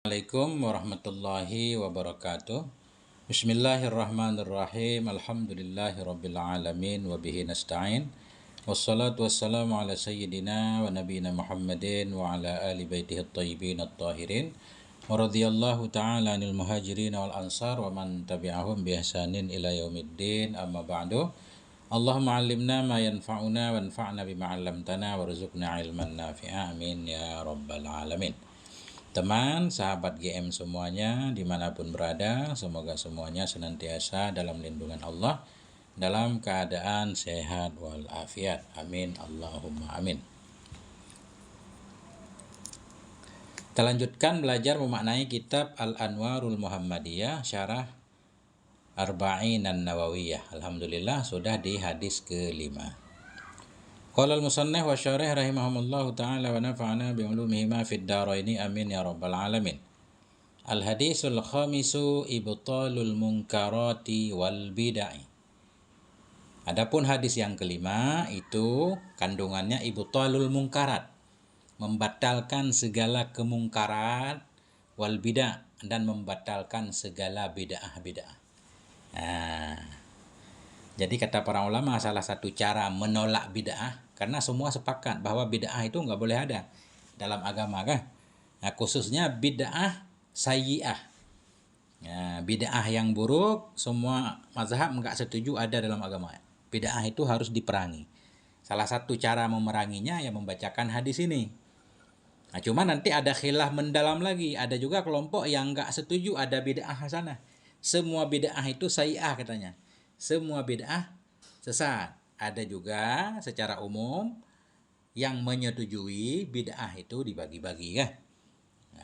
Assalamualaikum warahmatullahi wabarakatuh. Bismillahirrahmanirrahim. Alhamdulillahirrabbilalamin. Wabihi nasta'in. Wassalatu wassalamu ala sayyidina wa nabiyina Muhammadin wa ala ali baitihi at-tayyibin at-tahirin. Wa radhiyallahu ta'ala anil muhajirin wal ansar wa man tabi'ahum bi ihsanin ila yaumiddin. Amma ba'du. Allahumma 'allimna ma yanfa'una wanfa'na bima 'allamtana warzuqna ilman nafi'a. Amin ya rabbal alamin. Teman, sahabat GM semuanya, dimanapun berada, semoga semuanya senantiasa dalam lindungan Allah, dalam keadaan sehat walafiat. Amin, Allahumma amin. Kita lanjutkan belajar memaknai kitab Al-Anwarul Muhammadiyah, syarah Arba'in An-Nawawiyah. Alhamdulillah sudah di hadis ke-5. Qala al-musannif wa syarih rahimahumullahu ta'ala wa nafa'ana bi'ulumihima fid daraini amin ya rabbal alamin. Al-hadisul khamisu ibtalul munkarati wal bid'ah. Adapun hadis yang kelima itu kandungannya ibtalul munkarat, membatalkan segala kemungkaran, wal bid'ah, dan membatalkan segala bid'ah-bid'ah. Jadi kata para ulama, salah satu cara menolak bid'ah, karena semua sepakat bahwa bid'ah itu nggak boleh ada dalam agama kan. Nah, khususnya bid'ah sayyi'ah. Nah, bid'ah yang buruk, semua mazhab nggak setuju ada dalam agama. Bid'ah itu harus diperangi. Salah satu cara memeranginya ya membacakan hadis ini. Nah, cuma nanti ada khilaf mendalam lagi. Ada juga kelompok yang nggak setuju ada bid'ah hasanah. Semua bid'ah itu sayyi'ah katanya. Semua bid'ah sesat. Ada juga secara umum yang menyetujui bid'ah itu dibagi-bagi kan.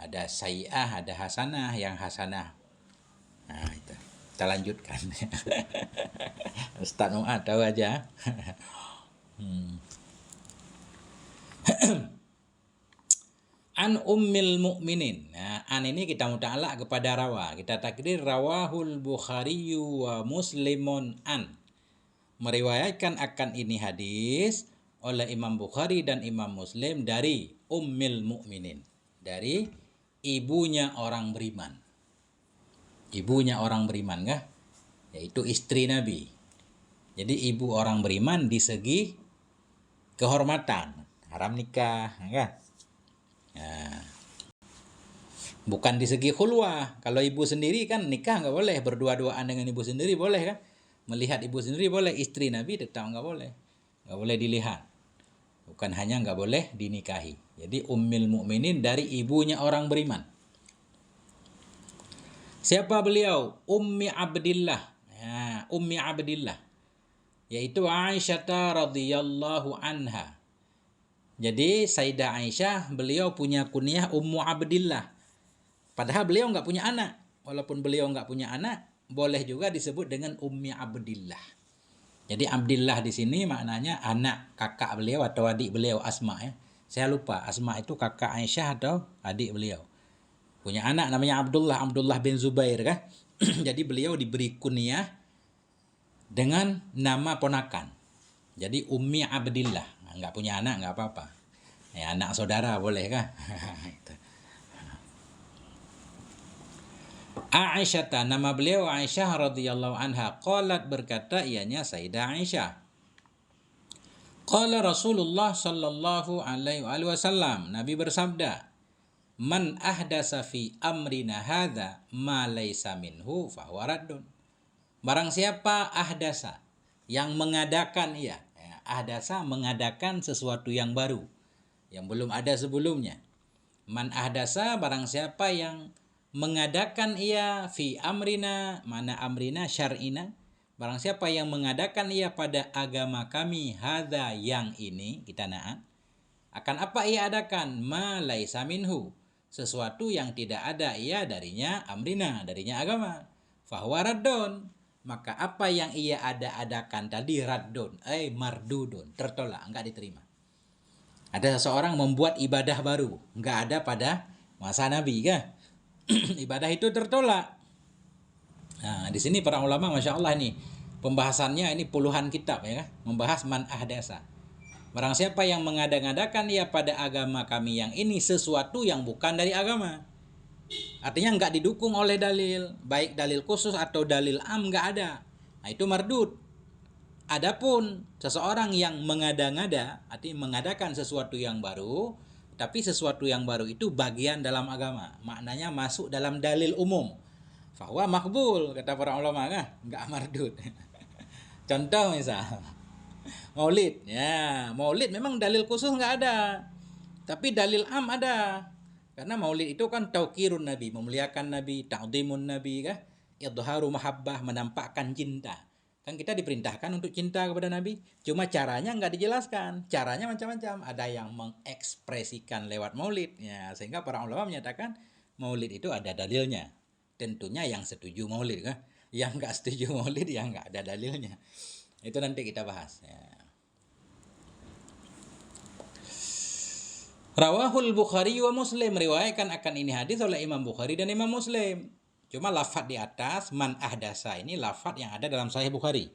Ada sayyi'ah, ada hasanah, yang hasanah. Nah, itu. Kita lanjutkan. Ustaz Mu'ad tahu aja. An ummil mu'minin. Nah, an ini kita muta'alaq kepada rawa. Kita takdir rawahul Bukhari wa Muslimun an. Meriwayatkan akan ini hadis oleh Imam Bukhari dan Imam Muslim dari ummil mu'minin, dari ibunya orang beriman. Ibunya orang beriman kah? Yaitu istri Nabi. Jadi ibu orang beriman di segi kehormatan, haram nikah kan? Nah, bukan di segi khulwah. Kalau ibu sendiri kan nikah nggak boleh, berdua-duaan dengan ibu sendiri boleh kan? Melihat ibu sendiri boleh, istri Nabi tetap nggak boleh dilihat. Bukan hanya nggak boleh dinikahi. Jadi ummil mu'minin dari ibunya orang beriman. Siapa beliau? Ummi Abdillah. Ya, Ummi Abdillah, yaitu Aisyah radhiyallahu anha. Jadi Sayyidah Aisyah, beliau punya kunyah Ummu Abdillah. Padahal beliau nggak punya anak. Walaupun beliau nggak punya anak, boleh juga disebut dengan Ummi Abdillah. Jadi Abdillah di sini maknanya anak kakak beliau atau adik beliau, Asma ya. Saya lupa Asma itu kakak Aisyah atau adik beliau. Punya anak namanya Abdullah bin Zubair kan. Jadi beliau diberi kunyah dengan nama ponakan. Jadi Ummi Abdillah. Nggak punya anak nggak apa-apa. Ya, anak saudara boleh kan. Aisyah, nama beliau Aisyah radhiyallahu anha, qalat, berkata ianya Sayyidah Aisyah. Qala Rasulullah sallallahu alaihi wasallam, Nabi bersabda, man ahdasa fi amrina hadza ma laysa minhu fahuwa raddun. Barang siapa ahdasa, yang mengadakan ahdasa mengadakan sesuatu yang baru, yang belum ada sebelumnya. Man ahdasa, barang siapa yang mengadakan ia fi amrina, mana amrina syar'ina, barang siapa yang mengadakan ia pada agama kami, hadza, yang ini kita naat, akan apa ia adakan? Ma laisa minhu, sesuatu yang tidak ada ia darinya, amrina, darinya agama, fahuwa raddun, maka apa yang ia adakan tadi raddun, mardudun, tertolak, enggak diterima. Ada seseorang membuat ibadah baru, enggak ada pada masa Nabi kan? Ibadah itu tertolak. Nah, di sini para ulama, masya Allah, ini pembahasannya ini puluhan kitab ya kan? Membahas man ahdasa. Barang siapa yang mengada-ngadakan ia pada agama kami yang ini sesuatu yang bukan dari agama. Artinya nggak didukung oleh dalil, baik dalil khusus atau dalil am nggak ada. Nah itu mardud. Adapun seseorang yang mengada-ngada, artinya mengadakan sesuatu yang baru, tapi sesuatu yang baru itu bagian dalam agama, maknanya masuk dalam dalil umum. Fahuwa makbul, kata para ulama, kan? Nggak mardud. Contoh misal, maulid. Ya, maulid memang dalil khusus nggak ada, tapi dalil am ada. Karena maulid itu kan taukirun nabi, memuliakan nabi, ta'zimun nabi, kan? Idharu mahabbah, menampakkan cinta. Kan kita diperintahkan untuk cinta kepada nabi, cuma caranya nggak dijelaskan. Caranya macam-macam, ada yang mengekspresikan lewat maulid, ya, sehingga para ulama menyatakan maulid itu ada dalilnya. Tentunya yang setuju maulid, kan? Yang nggak setuju maulid yang nggak ada dalilnya. Itu nanti kita bahas, ya. Rawahul Bukhari wa Muslim, riwayatkan akan ini hadis oleh Imam Bukhari dan Imam Muslim. Cuma lafadz di atas man ahdasa ini lafadz yang ada dalam Sahih Bukhari.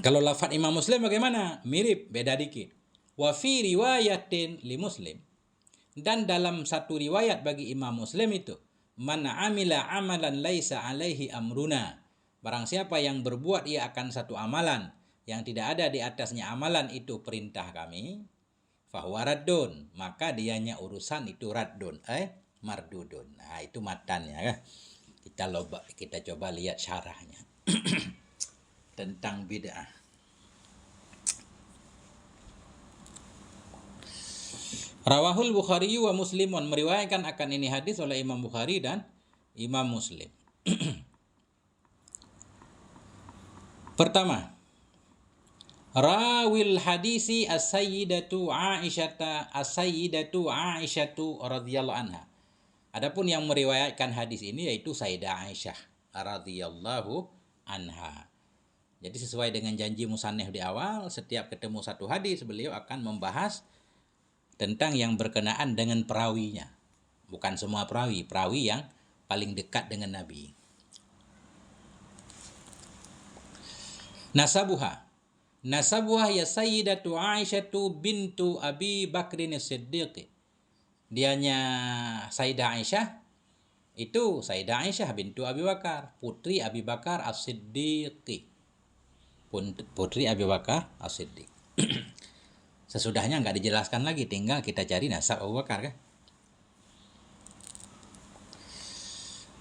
Kalau lafadz Imam Muslim bagaimana? Mirip, beda dikit. Wa fi riwayatin li Muslim. Dan dalam satu riwayat bagi Imam Muslim itu, man amila amalan laisa alaihi amruna. Barang siapa yang berbuat ia akan satu amalan yang tidak ada di atasnya amalan itu perintah kami, fahuwa raddun, maka dianya urusan itu raddun, mardudun. Nah, itu matannya, kan? Kita coba lihat syarahnya tentang bid'ah. Rawahul Bukhari wa Muslimun, meriwayatkan akan ini hadis oleh Imam Bukhari dan Imam Muslim. Pertama, rawil hadisi as-sayyidatu Aisyatu radhiyallahu anha. Adapun yang meriwayatkan hadis ini yaitu Sayyidah Aisyah radhiyallahu anha. Jadi sesuai dengan janji musannif di awal, setiap ketemu satu hadis beliau akan membahas tentang yang berkenaan dengan perawinya. Bukan semua perawi yang paling dekat dengan Nabi. Nasabuha ya Sayyidatu Aisyatu bintu Abi Bakrin As-Siddiq. Dianya Sayyidah Aisyah itu Sayyidah Aisyah bintu Abi Bakar, putri Abi Bakar As-Siddiq. Putri Abi Bakar As-Siddiq. Sesudahnya nggak dijelaskan lagi, tinggal kita cari nasab Abu Bakar, kan?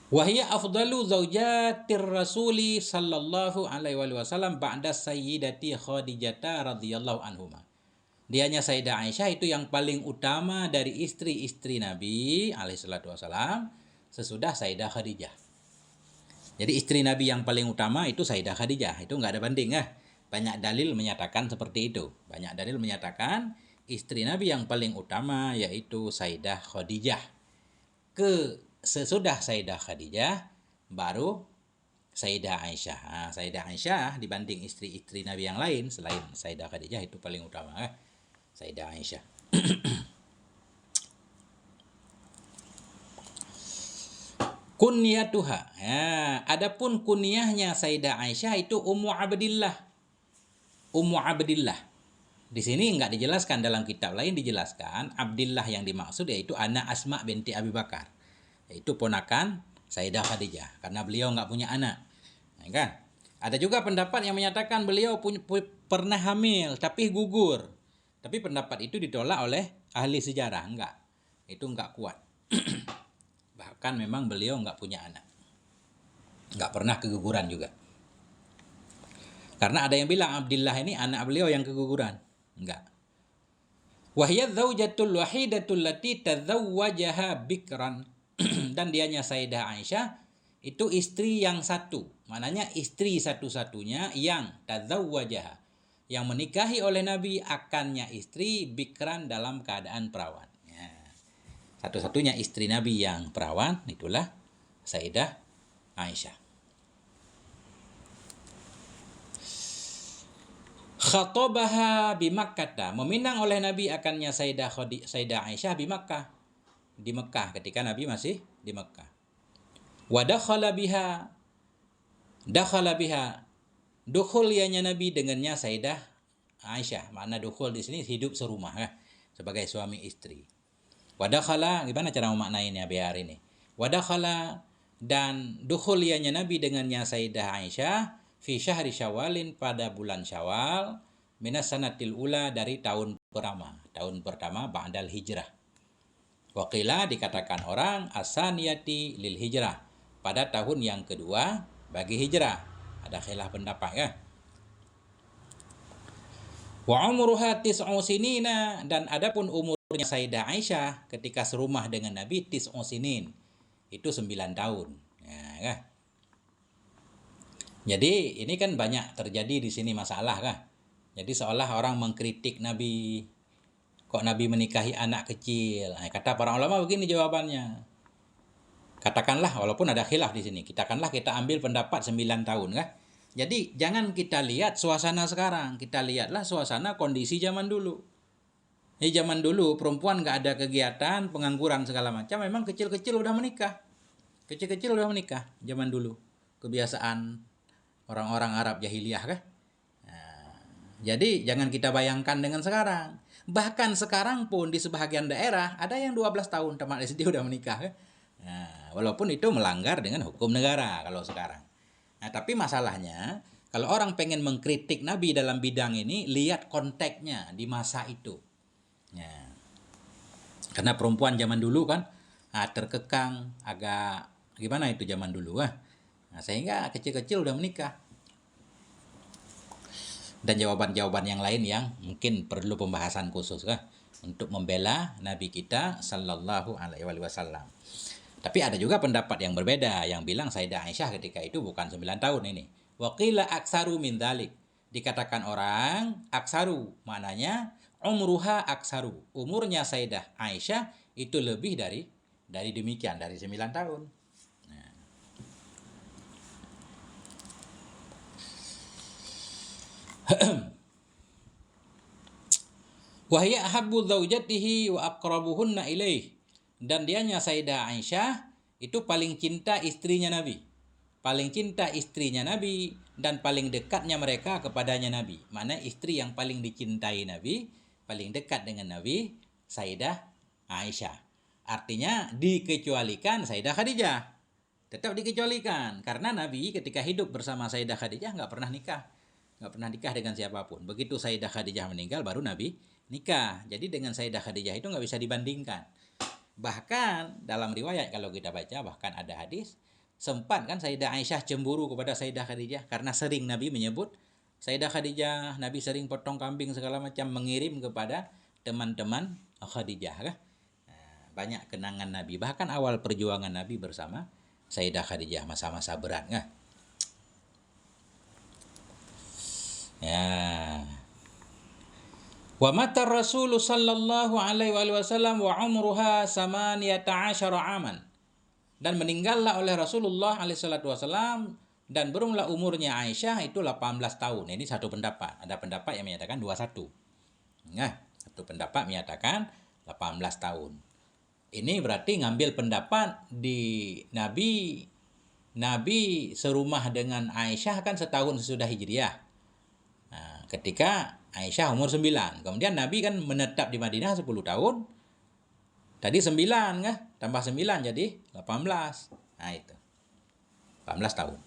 Wahia afdalu zaujatir rasuli sallallahu alaihi wasallam ba'da sayyidati Khadijah radhiyallahu anhuma. Dianya Sayyidah Aisyah itu yang paling utama dari istri-istri Nabi alaihi salatu wasallam sesudah Sayyidah Khadijah. Jadi istri Nabi yang paling utama itu Sayyidah Khadijah, itu nggak ada banding, ya. Banyak dalil menyatakan seperti itu. Banyak dalil menyatakan istri Nabi yang paling utama yaitu Sayyidah Khadijah. Sesudah Sayyidah Khadijah baru Sayyidah Aisyah. Nah, Sayyidah Aisyah dibanding istri-istri Nabi yang lain selain Sayyidah Khadijah itu paling utama, Sayyidah Aisyah. Kunyatuha. Ya, adapun kunyahnya Sayyidah Aisyah itu Ummu Abdillah. Ummu Abdillah. Di sini enggak dijelaskan, dalam kitab lain dijelaskan Abdillah yang dimaksud yaitu anak Asma binti Abi Bakar. Yaitu ponakan Sayyidah Khadijah karena beliau enggak punya anak. Ya, kan? Ada juga pendapat yang menyatakan beliau pernah hamil tapi gugur. Tapi pendapat itu ditolak oleh ahli sejarah, enggak. Itu enggak kuat. Bahkan memang beliau enggak punya anak. Enggak pernah keguguran juga. Karena ada yang bilang Abdillah ini anak beliau yang keguguran. Enggak. Wahiyat zaujatul wahidatul lati tazawwajaha bikran. Dan dianya Sayyidah Aisyah itu istri yang satu. Maknanya istri satu-satunya yang tazawwajaha. Yang menikahi oleh Nabi akannya istri bikran dalam keadaan perawan. Ya. Satu-satunya istri Nabi yang perawan itulah Sayyidah Aisyah. Khatobaha bi Makkah, meminang oleh Nabi akannya Sayyidah Aisyah di Mekah ketika Nabi masih di Mekah. Wa dakhala biha dukhul ianya Nabi dengannya Sayyidah Aisyah. Makna dukhul di sini hidup serumah, sebagai suami istri. Wadakhala, gimana cara memaknainya biar ini? Wadakhala, dan dukhul ianya Nabi dengannya Sayyidah Aisyah fi syahri Syawalin pada bulan Syawal minas sanatil ula dari tahun pertama ba'dal hijrah. Waqila dikatakan orang asaniyati lil hijrah pada tahun yang kedua bagi hijrah. Ada khilaf pendapat ya. Wa umruha tis'u sinina, dan adapun umurnya Sayyidah Aisyah ketika serumah dengan Nabi tis'u sinin, itu 9 tahun. Ya, kan? Jadi ini kan banyak terjadi di sini masalah kan. Jadi seolah orang mengkritik Nabi, kok Nabi menikahi anak kecil. Nah, kata para ulama begini jawabannya. Katakanlah, walaupun ada khilaf di sini, katakanlah kita ambil pendapat 9 tahun kan. Jadi jangan kita lihat suasana sekarang, kita lihatlah suasana kondisi zaman dulu. Di zaman dulu perempuan nggak ada kegiatan, pengangguran segala macam, memang kecil-kecil udah menikah. Kecil-kecil udah menikah zaman dulu. Kebiasaan orang-orang Arab jahiliyah kan. Nah, jadi jangan kita bayangkan dengan sekarang. Bahkan sekarang pun di sebahagian daerah ada yang 12 tahun tamat SD udah menikah kan. Nah, walaupun itu melanggar dengan hukum negara kalau sekarang. Nah, tapi masalahnya kalau orang pengen mengkritik Nabi dalam bidang ini, lihat konteksnya di masa itu. Ya. Karena perempuan zaman dulu kan terkekang, agak gimana itu zaman dulu nah, sehingga kecil-kecil udah menikah. Dan jawaban-jawaban yang lain yang mungkin perlu pembahasan khusus untuk membela Nabi kita sallallahu alaihi wasallam. Tapi ada juga pendapat yang berbeda yang bilang Sayyidah Aisyah ketika itu bukan 9 tahun ini. Waqila aksaru min dzalik. Dikatakan orang aksaru, maknanya umruha aksaru. Umurnya Sayyidah Aisyah itu lebih dari demikian, dari 9 tahun. Nah. Wa hiya ahabbu zaujatihi wa aqrabuhunna ilaih. Dan dianya Sayyidah Aisyah itu paling cinta istrinya Nabi. Paling cinta istrinya Nabi dan paling dekatnya mereka kepadanya Nabi. Mana istri yang paling dicintai Nabi, paling dekat dengan Nabi, Sayyidah Aisyah. Artinya dikecualikan Sayyidah Khadijah. Tetap dikecualikan karena Nabi ketika hidup bersama Sayyidah Khadijah nggak pernah nikah. Nggak pernah nikah dengan siapapun. Begitu Sayyidah Khadijah meninggal baru Nabi nikah. Jadi dengan Sayyidah Khadijah itu nggak bisa dibandingkan. Bahkan dalam riwayat kalau kita baca, bahkan ada hadis, sempat kan Sayyidah Aisyah cemburu kepada Sayyidah Khadijah karena sering Nabi menyebut Sayyidah Khadijah, Nabi sering potong kambing segala macam, mengirim kepada teman-teman Khadijah kan. Nah, banyak kenangan Nabi, bahkan awal perjuangan Nabi bersama Sayyidah Khadijah, masa-masa berat kan. Ya. Wa mata Rasul sallallahu alaihi wasallam wa umruha 18 aman. Dan meninggallah oleh Rasulullah alaihi salatu wasallam dan berumlah umurnya Aisyah itu 18 tahun. Ini satu pendapat. Ada pendapat yang menyatakan 21. Nah, satu pendapat menyatakan 18 tahun. Ini berarti ngambil pendapat di Nabi serumah dengan Aisyah kan setahun sesudah Hijriah. Nah, ketika Aisyah umur 9. Kemudian Nabi kan menetap di Madinah 10 tahun. Tadi 9 kan? Tambah 9 jadi 18. Nah itu. 18 tahun.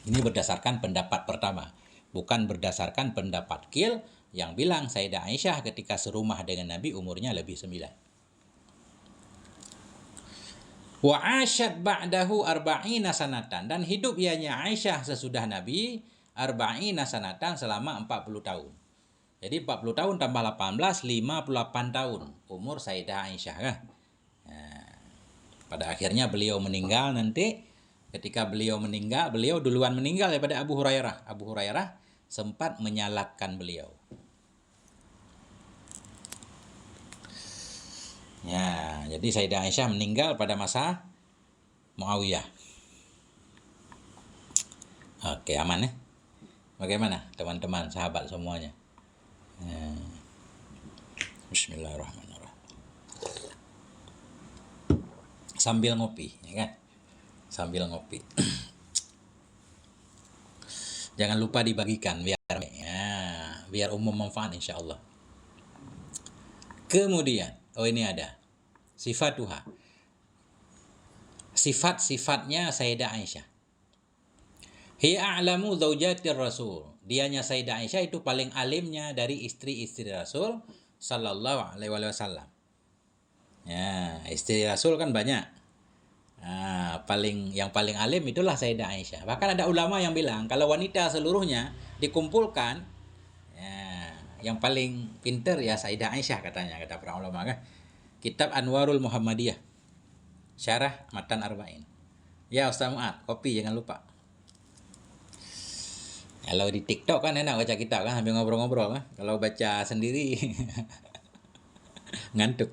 Ini berdasarkan pendapat pertama. Bukan berdasarkan pendapat Qil yang bilang Sayyidah Aisyah ketika serumah dengan Nabi umurnya lebih 9. Wa asyad ba'dahu arba'ina sanatan. Dan hidup ianya Aisyah sesudah Nabi arba'ina sanatan selama 40 tahun. Jadi 40 tahun tambah 18, 58 tahun umur Sayyidah Aisyah kan. Nah, pada akhirnya beliau meninggal nanti. Ketika beliau meninggal, beliau duluan meninggal daripada Abu Hurairah. Abu Hurairah sempat menyalatkan beliau. Ya, jadi Sayyidah Aisyah meninggal pada masa Muawiyah. Oke, aman ya? Bagaimana teman-teman, sahabat semuanya? Bismillahirrahmanirrahim. Sambil ngopi, ya kan? Sambil ngopi. Jangan lupa dibagikan biar umum manfaat insyaallah. Kemudian, ini ada. Sifatuha. Sifat-sifatnya Sayyidah Aisyah. Hiya a'lamu zaujatir Rasul. Dianya Sayyidah Aisyah itu paling alimnya dari istri-istri Rasul sallallahu alaihi wasallam. Ya, istri Rasul kan banyak. Nah, yang paling alim itulah Sayyidah Aisyah. Bahkan ada ulama yang bilang kalau wanita seluruhnya dikumpulkan, ya, yang paling pinter ya Sayyidah Aisyah katanya, kata para ulama kan. Kitab Anwarul Muhammadiyah, Syarah Matan Arba'in. Ya Ustaz Mu'ad, kopi jangan lupa. Kalau di TikTok kan enak baca kitab kan sambil ngobrol-ngobrol kan. Kalau baca sendiri ngantuk.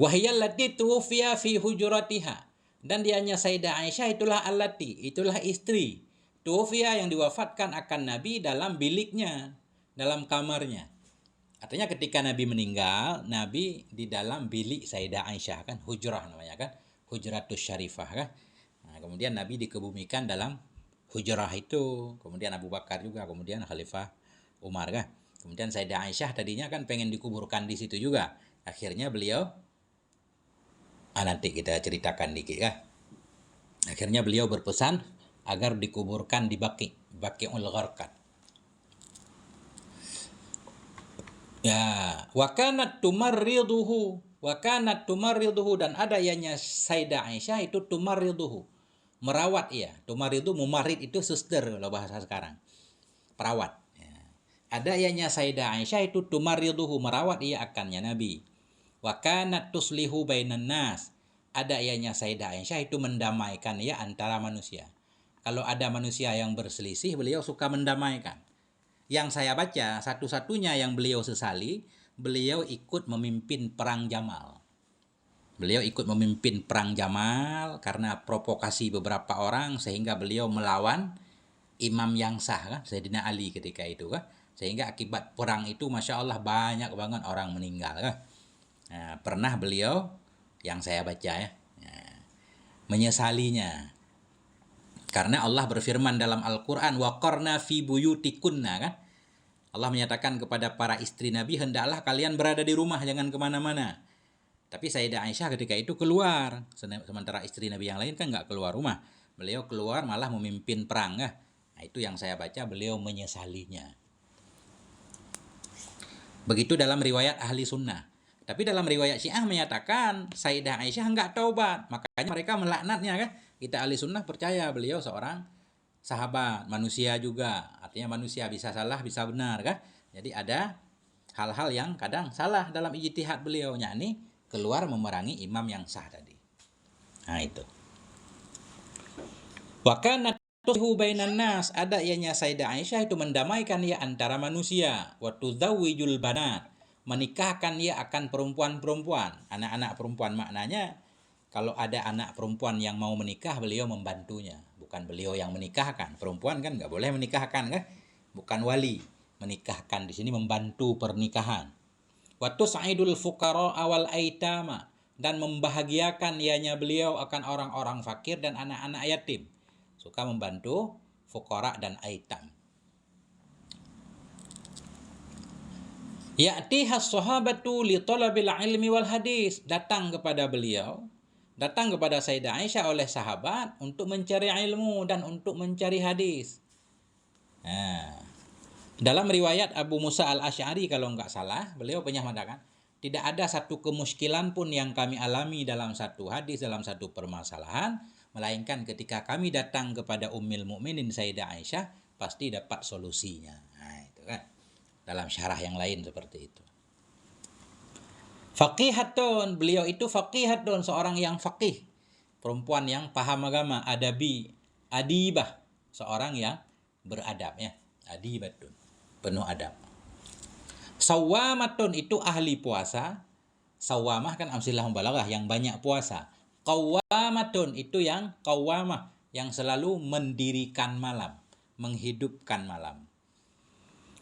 Wahiyal lati tuwfiya fi hujuratiha. Dan dianya Sayyidah Aisyah itulah allati, itulah istri. Tuwfiya yang diwafatkan akan Nabi dalam biliknya, dalam kamarnya. Artinya ketika Nabi meninggal, Nabi di dalam bilik Sayyidah Aisyah kan, hujrah namanya kan, hujratus syarifah kan. Nah, kemudian Nabi dikebumikan dalam hujrah itu, kemudian Abu Bakar juga, kemudian Khalifah Umar kan. Kemudian Sayyidah Aisyah tadinya kan pengen dikuburkan di situ juga. Akhirnya beliau, nanti kita ceritakan dikit kan. Akhirnya beliau berpesan agar dikuburkan di Baqi'ul Gharqad. Ya, wa kanat tumarriduhu dan ada ianya Sayyidah Aisyah itu tumarriduhu, merawat ia. Tumaridu, mumarid itu suster kalau bahasa sekarang, perawat. Ya. Ada ianya Sayyidah Aisyah itu tumarriduhu, merawat ia akannya Nabi. Wa kanat tuslihu bainan nas. Ada ianya Sayyidah Aisyah itu mendamaikan ia antara manusia. Kalau ada manusia yang berselisih, beliau suka mendamaikan. Yang saya baca, satu-satunya yang beliau sesali, beliau ikut memimpin perang Jamal. Beliau ikut memimpin perang Jamal karena provokasi beberapa orang sehingga beliau melawan imam yang sah kan, Sayyidina Ali ketika itu kan. Sehingga akibat perang itu Masya Allah banyak banget orang meninggal kan. Nah, pernah beliau yang saya baca ya, menyesalinya. Karena Allah berfirman dalam Al-Quran, waqarna fi buyutikunna kan. Allah menyatakan kepada para istri Nabi, hendaklah kalian berada di rumah, jangan kemana-mana. Tapi Sayyidah Aisyah ketika itu keluar, sementara istri Nabi yang lain kan nggak keluar rumah. Beliau keluar malah memimpin perang. Nah, itu yang saya baca, beliau menyesalinya. Begitu dalam riwayat ahli sunnah. Tapi dalam riwayat Syiah menyatakan Sayyidah Aisyah nggak taubat, makanya mereka melaknatnya kan. Kita ahli sunnah percaya beliau seorang sahabat, manusia juga. Artinya manusia bisa salah, bisa benar kan. Jadi ada hal-hal yang kadang salah dalam ijtihad beliau, yakni keluar memerangi imam yang sah tadi. Nah itu. Wa kanat tuhu bainan nas, ada ianya Sayyidah Aisyah itu mendamaikan ia antara manusia. Wa tudzawwijul banat, menikahkan ia akan perempuan-perempuan, anak-anak perempuan. Maknanya kalau ada anak perempuan yang mau menikah, beliau membantunya. Bukan beliau yang menikahkan. Perempuan kan nggak boleh menikahkan kan? Bukan wali. Menikahkan di sini membantu pernikahan. Wa tus'idul fuqara awal aitama, dan membahagiakan ianya beliau akan orang-orang fakir dan anak-anak yatim. Suka membantu fuqara dan aitam. Ya'tihas sahabatu li talabil ilmi wal hadis, datang kepada Sayyidah Aisyah oleh sahabat untuk mencari ilmu dan untuk mencari hadis. Nah, dalam riwayat Abu Musa al-Asy'ari kalau enggak salah, beliau pernah mengatakan, tidak ada satu kemuskilan pun yang kami alami dalam satu hadis, dalam satu permasalahan, melainkan ketika kami datang kepada Ummul Mukminin Sayyidah Aisyah, pasti dapat solusinya. Nah, itu kan. Dalam syarah yang lain seperti itu. Faqihatun, beliau itu faqihatun, seorang yang faqih, perempuan yang paham agama, adibah, seorang yang beradab ya, adibatun, penuh adab. Sawwamatun, itu ahli puasa. Sawwamah kan amsilah mubalaghah, yang banyak puasa. Qawwamatun, itu yang qawwamah, yang selalu mendirikan malam, menghidupkan malam.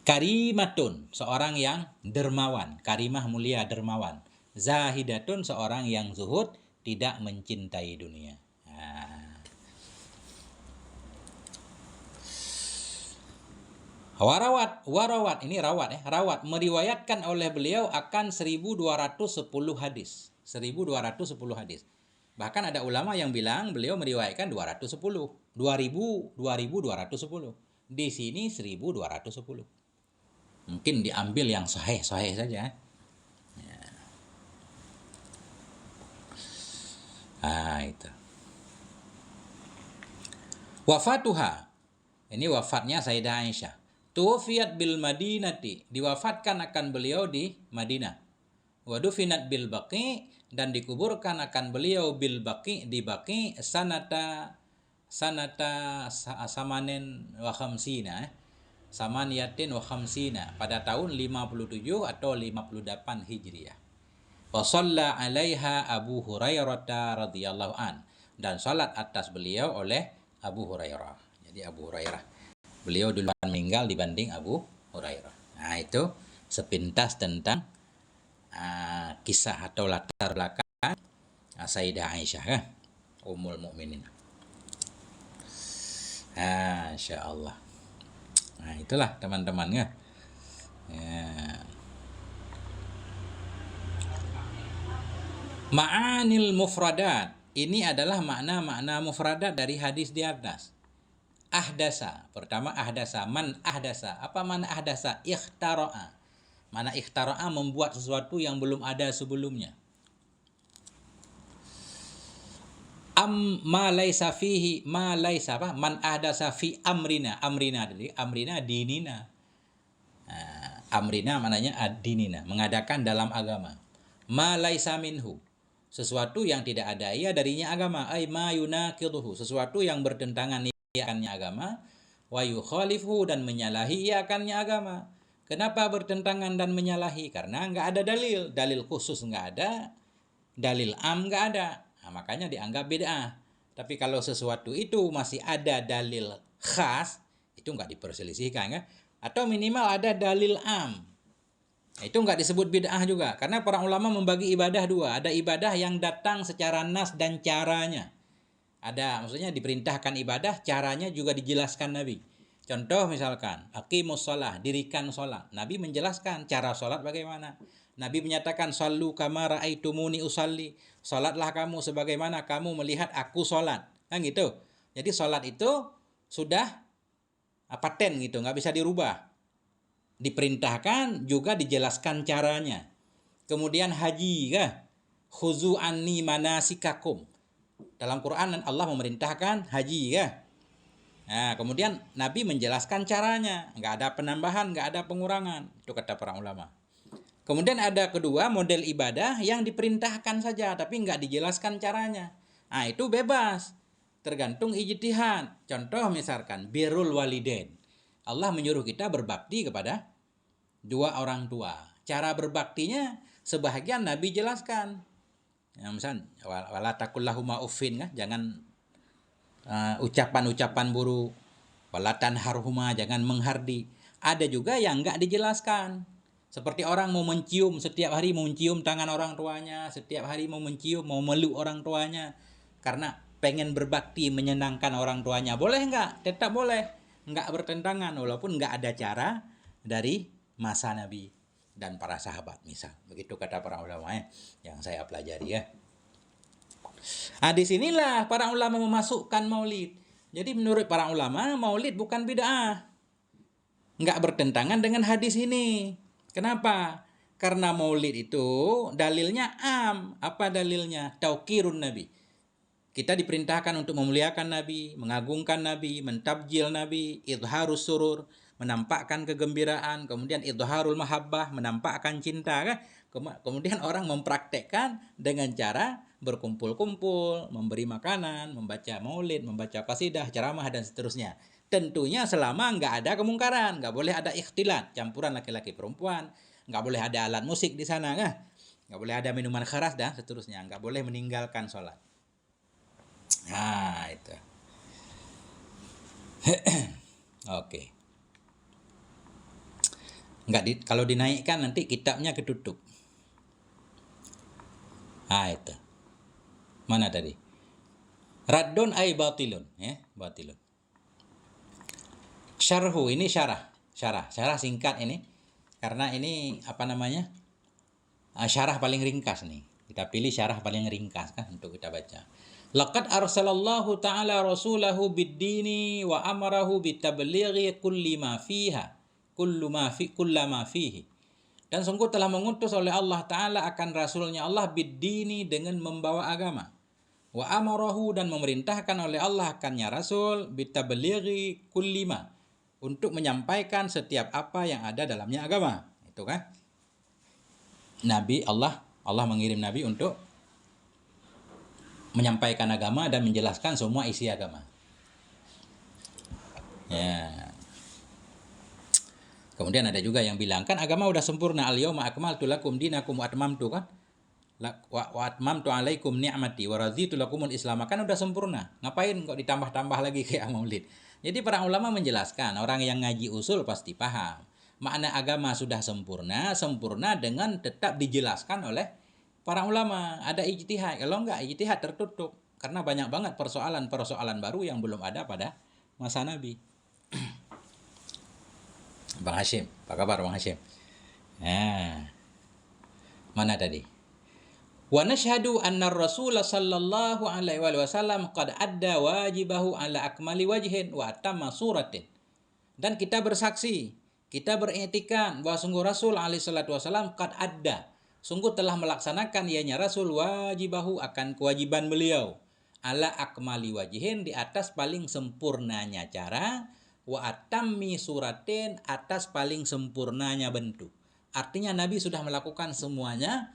Karimatun, seorang yang dermawan. Karimah mulia, dermawan. Zahidatun, seorang yang zuhud, tidak mencintai dunia. Warawat, ini rawat ya. Rawat meriwayatkan oleh beliau akan 1210 hadis. 1210 hadis. Bahkan ada ulama yang bilang beliau meriwayatkan 210, 2210. Di sini 1210. Mungkin diambil yang sahih saja. Itu. Wafatuha. Ini wafatnya Sayyidah Aisyah. Tuwafiyat bil Madinati. Diwafatkan akan beliau di Madinah. Wadufinat bil Baqi, dan dikuburkan akan beliau bil Baqi, di Baqi sanata samanin wa khamsina, samaniyatin wa khamsina, pada tahun 57 atau 58 Hijriah. Wa shalla 'alaiha Abu Hurairah radhiyallahu an, dan salat atas beliau oleh Abu Hurairah. Jadi Abu Hurairah, beliau duluan meninggal dibanding Abu Hurairah. Nah, itu sepintas tentang kisah atau latar belakang Sayyidah Aisyah, kan? Ummul Mukminin. Insya Allah. Nah, itulah teman-teman, ya. Ma'anil mufradat. Ini adalah makna-makna mufradat dari hadis di atas. Ahdasa. Pertama ahdasa. Man ahdasa. Apa mana ahdasa? Ikhtara'a. Mana ikhtara'a, membuat sesuatu yang belum ada sebelumnya. Ma laisa fihi, ma laisa apa? Man ahdasa fi amrina. Amrina tadi, amrina dinina. Amrina maknanya ad-dinina, mengadakan dalam agama. Ma laisa minhu, sesuatu yang tidak ada ia darinya agama. Ai ma yunaqiduhu, sesuatu yang bertentangan ia akannya agama. Wa yukhalifu, dan menyalahi ia akannya agama. Kenapa bertentangan dan menyalahi? Karena nggak ada dalil. Dalil khusus nggak ada, dalil am nggak ada. Nah, makanya dianggap bid'ah. Tapi kalau sesuatu itu masih ada dalil khas, itu nggak diperselisihkan, kan? Atau minimal ada dalil am, itu nggak disebut bid'ah juga. Karena para ulama membagi ibadah dua. Ada ibadah yang datang secara nas dan caranya. Maksudnya diperintahkan ibadah, caranya juga dijelaskan Nabi. Contoh misalkan, aqimus shalah, dirikan sholat. Nabi menjelaskan cara sholat bagaimana. Nabi menyatakan, sallu kama ra'aitumuni usalli. Sholatlah kamu sebagaimana kamu melihat aku sholat. Kan gitu. Jadi sholat itu sudah paten gitu, nggak bisa dirubah. Diperintahkan, juga dijelaskan caranya. Kemudian haji, kan? Khuzu anni manasikakum. Dalam Quran Allah memerintahkan haji, kan? Nah, kemudian Nabi menjelaskan caranya, nggak ada penambahan, nggak ada pengurangan. Itu kata para ulama. Kemudian ada kedua model ibadah yang diperintahkan saja, tapi nggak dijelaskan caranya. Nah, itu bebas, tergantung ijtihad. Contoh misalkan birrul walidain. Allah menyuruh kita berbakti kepada dua orang tua. Cara berbaktinya sebahagian Nabi jelaskan. Ya, misalnya wala taqul lahuma uffin, kan? Jangan ucapan-ucapan buruk. Wala tanharhuma, jangan menghardi. Ada juga yang enggak dijelaskan. Seperti orang mau mencium, setiap hari mau mencium tangan orang tuanya, setiap hari mau mencium, mau meluk orang tuanya karena pengen berbakti menyenangkan orang tuanya. Boleh enggak? Tetap boleh. Enggak bertentangan walaupun enggak ada cara dari masa Nabi dan para sahabat, misal. Begitu kata para ulama yang saya pelajari, ya. Nah, disinilah para ulama memasukkan maulid. Jadi menurut para ulama, maulid bukan bid'ah. Nggak bertentangan dengan hadis ini. Kenapa? Karena maulid itu dalilnya am. Apa dalilnya? Tauqirun Nabi. Kita diperintahkan untuk memuliakan Nabi, mengagungkan Nabi, mentabjil Nabi, idharus surur, menampakkan kegembiraan, kemudian idharul mahabbah, menampakkan cinta, kan? Kemudian orang mempraktekkan dengan cara berkumpul-kumpul, memberi makanan, membaca maulid, membaca qasidah, ceramah, dan seterusnya. Tentunya selama nggak ada kemungkaran, nggak boleh ada ikhtilat, campuran laki-laki perempuan, nggak boleh ada alat musik di sana, kan? Nggak boleh ada minuman keras, dan seterusnya. Nggak boleh meninggalkan sholat. Nah, itu. Oke. Kalau dinaikkan nanti kitabnya ketutup. Itu. Mana tadi? Raddun ay batilun, ya, batilun. Syarhu, ini syarah singkat ini. Karena ini syarah paling ringkas nih. Kita pilih syarah paling ringkas kan untuk kita baca. Laqad arsalallahu ta'ala rasulahu bid-dini wa amarahu bitablighi kulli ma fiha, kullama fihi. Dan sungguh telah mengutus oleh Allah Ta'ala akan Rasulnya Allah bid-dini dengan membawa agama. Wa amarahu dan memerintahkan oleh Allah akannya Rasul bitablighi kulli ma, untuk menyampaikan setiap apa yang ada dalamnya agama. Itu kan? Nabi Allah mengirim Nabi untuk menyampaikan agama dan menjelaskan semua isi agama. Ya. Kemudian ada juga yang bilang kan agama udah sempurna, al-yauma akmaltu lakum dinakum wa atmamtu kan? Wa atmamtu alaikum ni'mati wa raditu lakumul islam, kan udah sempurna. Ngapain kok ditambah-tambah lagi kayak maulid? Jadi para ulama menjelaskan, orang yang ngaji usul pasti paham. Makna agama sudah sempurna dengan tetap dijelaskan oleh para ulama. Ada ijtihad, kalau enggak ijtihad tertutup. Karena banyak banget persoalan-persoalan baru yang belum ada pada masa Nabi. Bang Hashim, apa kabar Bang Hashim? Nah, mana tadi? Wa nashhadu anna Rasul sallallahu alaihi wasallam qad adda wajibahu ala akmali wajhin wa atamma suratin. Dan kita bersaksi, kita beriktikad bahwa sungguh Rasul alaihi salatu wasallam qad adda, sungguh telah melaksanakan ianya Rasul wajibahu, akan kewajiban beliau, ala akmali wajhin, di atas paling sempurnanya cara, wa atammi suratin, atas paling sempurnanya bentuk. Artinya Nabi sudah melakukan semuanya,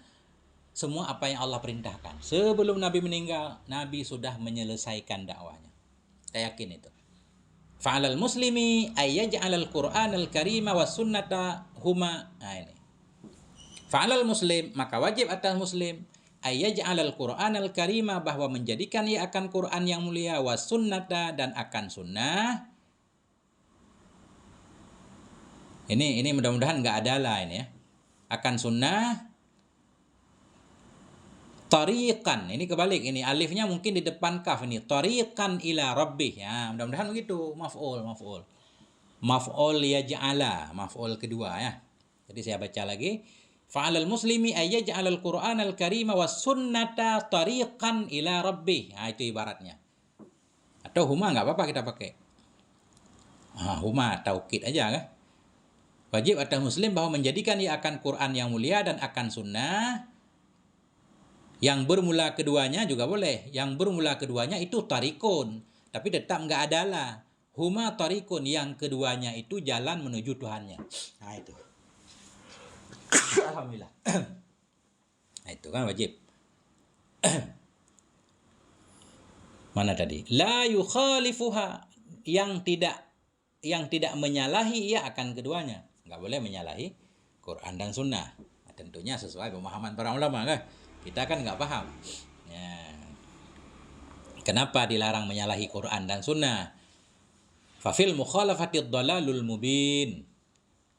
semua apa yang Allah perintahkan. Sebelum Nabi meninggal, Nabi sudah menyelesaikan dakwahnya. Saya yakin itu. Fa'alal muslimi ayyaj'alal Qur'anal karima was sunnata huma. Nah ini. Fa'alal muslim, maka wajib atas muslim ayyaj'alal Qur'anal karima, bahwa menjadikan ia akan Quran yang mulia, was sunnata, dan akan sunnah. Ini mudah-mudahan enggak ada lah ini ya. Akan sunnah tariqan, ini kebalik, ini alifnya mungkin di depan kaf, ini tariqan ila rabbih ya, mudah-mudahan begitu. Maf'ul yaj'ala, maf'ul kedua ya. Jadi saya baca lagi, fa'alal muslimi ayyaj'alal Qur'anal karima was sunnata tariqan ila rabbih. Nah, itu ibaratnya. Atau huma enggak apa-apa kita pakai. Huma taukid aja kan. Wajib atas muslim bahwa menjadikan ia akan Quran yang mulia dan akan sunnah. Yang bermula keduanya juga boleh. Yang bermula keduanya itu tarikun, tapi tetap enggak adalah. Huma tarikun, yang keduanya itu jalan menuju Tuhannya. Nah itu. Alhamdulillah. Nah itu kan wajib. Mana tadi? La yukhalifuha, yang tidak menyalahi ia akan keduanya. Enggak boleh menyalahi Quran dan sunnah. Nah, tentunya sesuai pemahaman para ulama kan. Kita kan nggak paham. Ya. Kenapa dilarang menyalahi Quran dan Sunnah? Fafil mukhalafatid dhalalul mubin.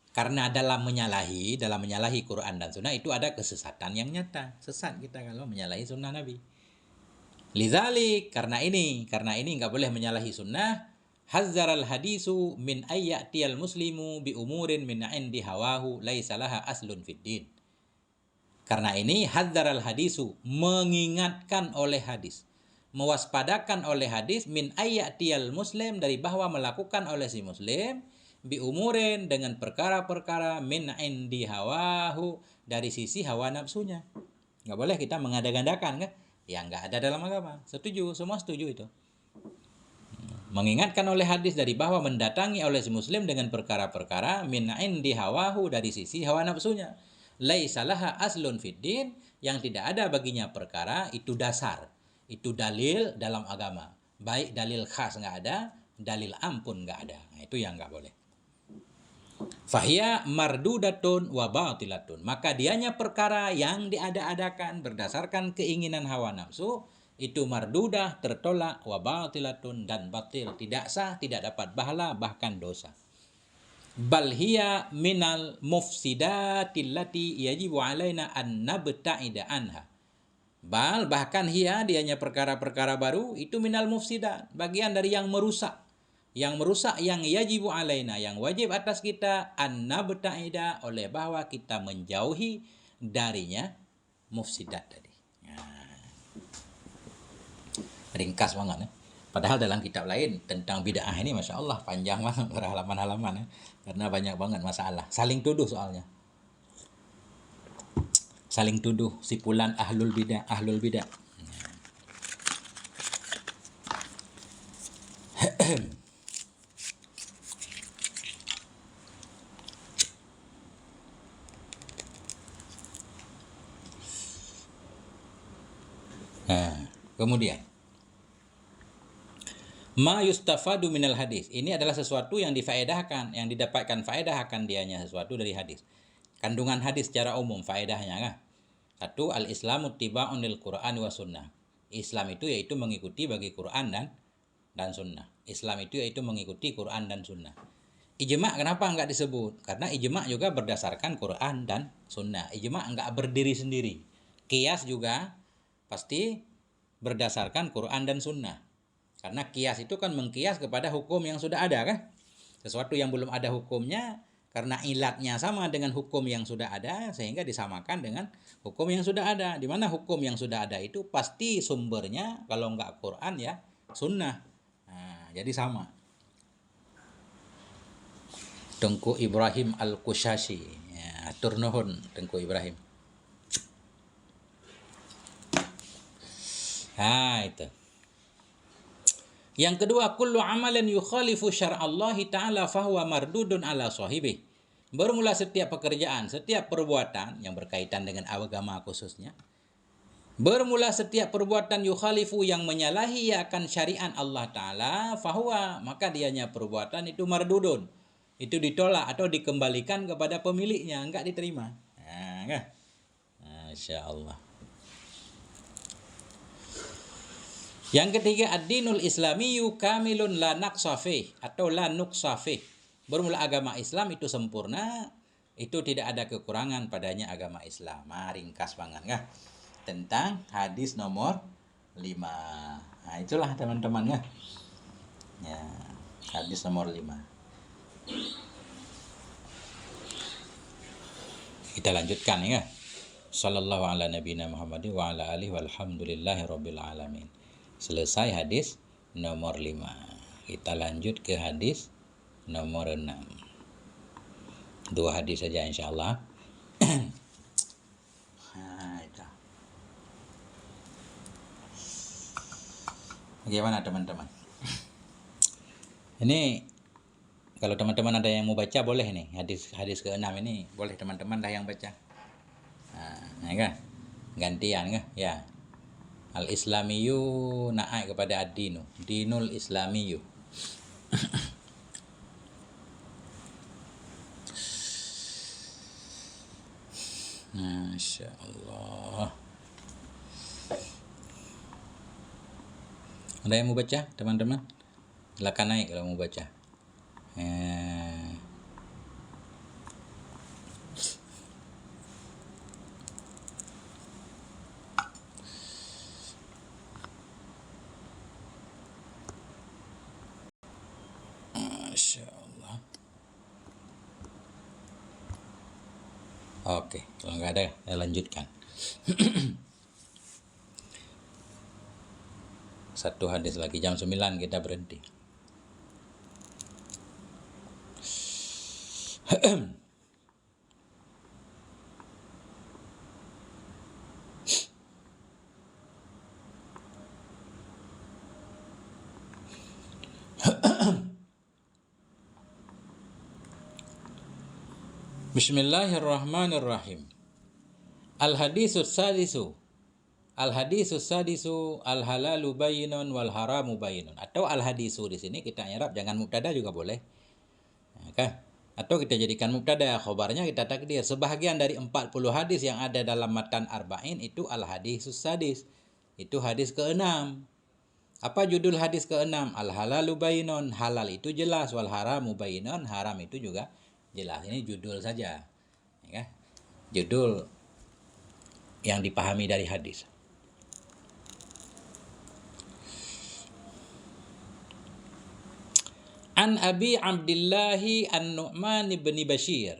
Karena dalam menyalahi Quran dan Sunnah itu ada kesesatan yang nyata. Sesat kita kalau menyalahi Sunnah Nabi. Lidzalik, karena ini nggak boleh menyalahi Sunnah. Hazzaral hadisu min ayyatiyal muslimu bi umurin min indi hawahu laisa laha aslun fid din. Karena ini hadzaral hadisu, mengingatkan oleh hadis, mewaspadakan oleh hadis, min ayyatiyal muslim, dari bahwa melakukan oleh si muslim, bi umurin, dengan perkara-perkara, min indi hawahu, dari sisi hawa nafsunya. Nggak boleh kita mengada-gandakan kan? Ya nggak ada dalam agama. Setuju, semua setuju itu. Mengingatkan oleh hadis dari bahwa mendatangi oleh si muslim dengan perkara-perkara, min indi hawahu, dari sisi hawa nafsunya. Laisa laha aslun fiddin, yang tidak ada baginya perkara, itu dasar, itu dalil dalam agama. Baik dalil khas nggak ada, dalil am pun nggak ada. Nah, itu yang nggak boleh. Fahiya mardudatun wa batilatun, maka dianya perkara yang diada-adakan berdasarkan keinginan hawa nafsu, itu mardudah, tertolak, wa batilatun, dan batil, tidak sah, tidak dapat pahala, bahkan dosa. Bal hiya minal mufsidatil lati yajibu alaina an nabta'ida anha. Bahkan hiya, dianya perkara-perkara baru itu minal mufsidat, bagian dari yang merusak yang yajibu alaina, yang wajib atas kita, an nabta'ida, oleh bahwa kita menjauhi darinya mufsidat tadi. ringkas banget ya. Padahal dalam kitab lain tentang bid'ah ini Masya Allah panjang banget berhalaman-halaman ya. Karena banyak banget masalah. Saling tuduh soalnya. Saling tuduh si fulan ahlul bidah. Kemudian ma yustafadu minal hadis. Ini adalah sesuatu yang difaedahkan, yang didapatkan faedah akan dianya sesuatu dari hadis. Kandungan hadis secara umum faedahnya kan. Satu, al-islamu tiba'un lil Qur'an wa sunnah. Islam itu yaitu mengikuti bagi Quran dan sunnah. Islam itu yaitu mengikuti Quran dan sunnah. Ijma' kenapa enggak disebut? Karena ijma' juga berdasarkan Quran dan sunnah. Ijma' enggak berdiri sendiri. Qiyas juga pasti berdasarkan Quran dan sunnah. Karena qiyas itu kan mengqiyas kepada hukum yang sudah ada kan. Sesuatu yang belum ada hukumnya karena ilatnya sama dengan hukum yang sudah ada sehingga disamakan dengan hukum yang sudah ada. Di mana hukum yang sudah ada itu pasti sumbernya kalau enggak Quran ya sunnah. Nah, jadi sama. Tengku Ibrahim Al-Qushashi. Ya, atur nuhun Tengku Ibrahim. Itu. Yang kedua, kullu amalan yukhalifu syar'allahi ta'ala fahuwa mardudun ala sahibih. Bermula setiap pekerjaan, setiap perbuatan yang berkaitan dengan agama khususnya. Bermula setiap perbuatan yukhalifu yang menyalahi akan syariat Allah Ta'ala, fahuwa, maka dianya perbuatan itu mardudun. Itu ditolak atau dikembalikan kepada pemiliknya, enggak diterima. Masya Allah. Yang ketiga, ad-dinul islamiyyu kamilun la naqsa fih atau la nuqsa fih. Bermula agama Islam itu sempurna, itu tidak ada kekurangan padanya agama Islam. Ringkas banget kan? Tentang hadis nomor 5. Nah, itulah teman-teman ya. Ya, hadis nomor 5. Kita lanjutkan ya. Sallallahu ala nabiyina Muhammadin wa ala alihi walhamdulillahi rabbil alamin. Selesai hadis nomor 5. Kita lanjut ke hadis nomor 6. 2 hadis saja insyaallah. Bagaimana teman-teman? Ini kalau teman-teman ada yang mau baca boleh nih. Hadis ke-6 ini boleh teman-teman dah yang baca. Nah, kan? Gantian kan? Ya. Al-Islamiyu naik kepada ad-dinu. Dinul Islamiyu. Masya Allah. Ada yang mau baca teman-teman? Silakan naik kalau mau baca. Masya Allah. Oke, kalau nggak ada, saya lanjutkan. Satu hadis lagi, jam 9 kita berhenti. Bismillahirrahmanirrahim. Al-hadisus sadisu al-halalu bayyinun wal haramu bayyinun. Atau al-hadisu di sini kita nyerap jangan mubtada juga boleh. Oke. Atau kita jadikan mubtada, khobarnya kita takdir. Sebahagian dari 40 hadis yang ada dalam matan arba'in itu al-hadisus sadis. Itu hadis ke-6. Apa judul hadis ke-6? Al-halalu bayyinun, halal itu jelas, wal haramu bayyinun, haram itu juga jelas. Ini judul saja. Ya. Judul yang dipahami dari hadis. An Abi Abdillahi An-Nu'man ibn Bashir.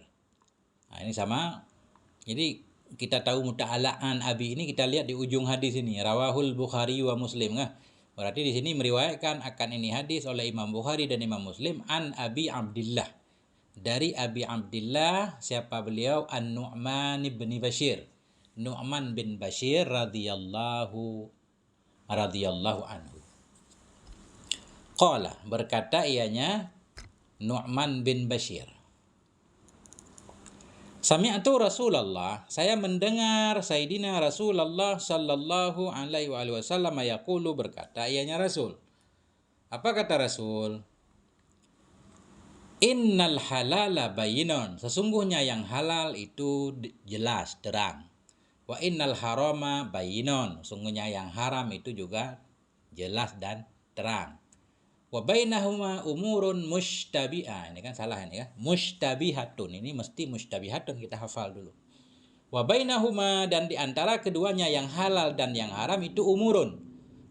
Nah, ini sama. Jadi kita tahu muta'ala'an Abi ini kita lihat di ujung hadis ini. Rawahul Bukhari wa Muslim. Berarti di sini meriwayatkan akan ini hadis oleh Imam Bukhari dan Imam Muslim an Abi Abdillah. Dari Abi Abdillah, siapa beliau? An-Nu'man bin Bashir. Nu'man bin Bashir radhiyallahu anhu. Qala, berkata ianya Nu'man bin Bashir. Sami'tu Rasulullah, saya mendengar Sayyidina Rasulullah sallallahu alaihi wasallam yaqulu, berkata ianya Rasul. Apa kata Rasul? Innal halala bayyinun, sesungguhnya yang halal itu jelas, terang. Wa innal harama bayyinun, sesungguhnya yang haram itu juga jelas dan terang. Wa bainahuma umurun mushtabiha, ini kan salah ini ya, mushtabihatun, ini mesti mushtabihatun, kita hafal dulu. Wa bainahuma, dan di antara keduanya yang halal dan yang haram itu umurun,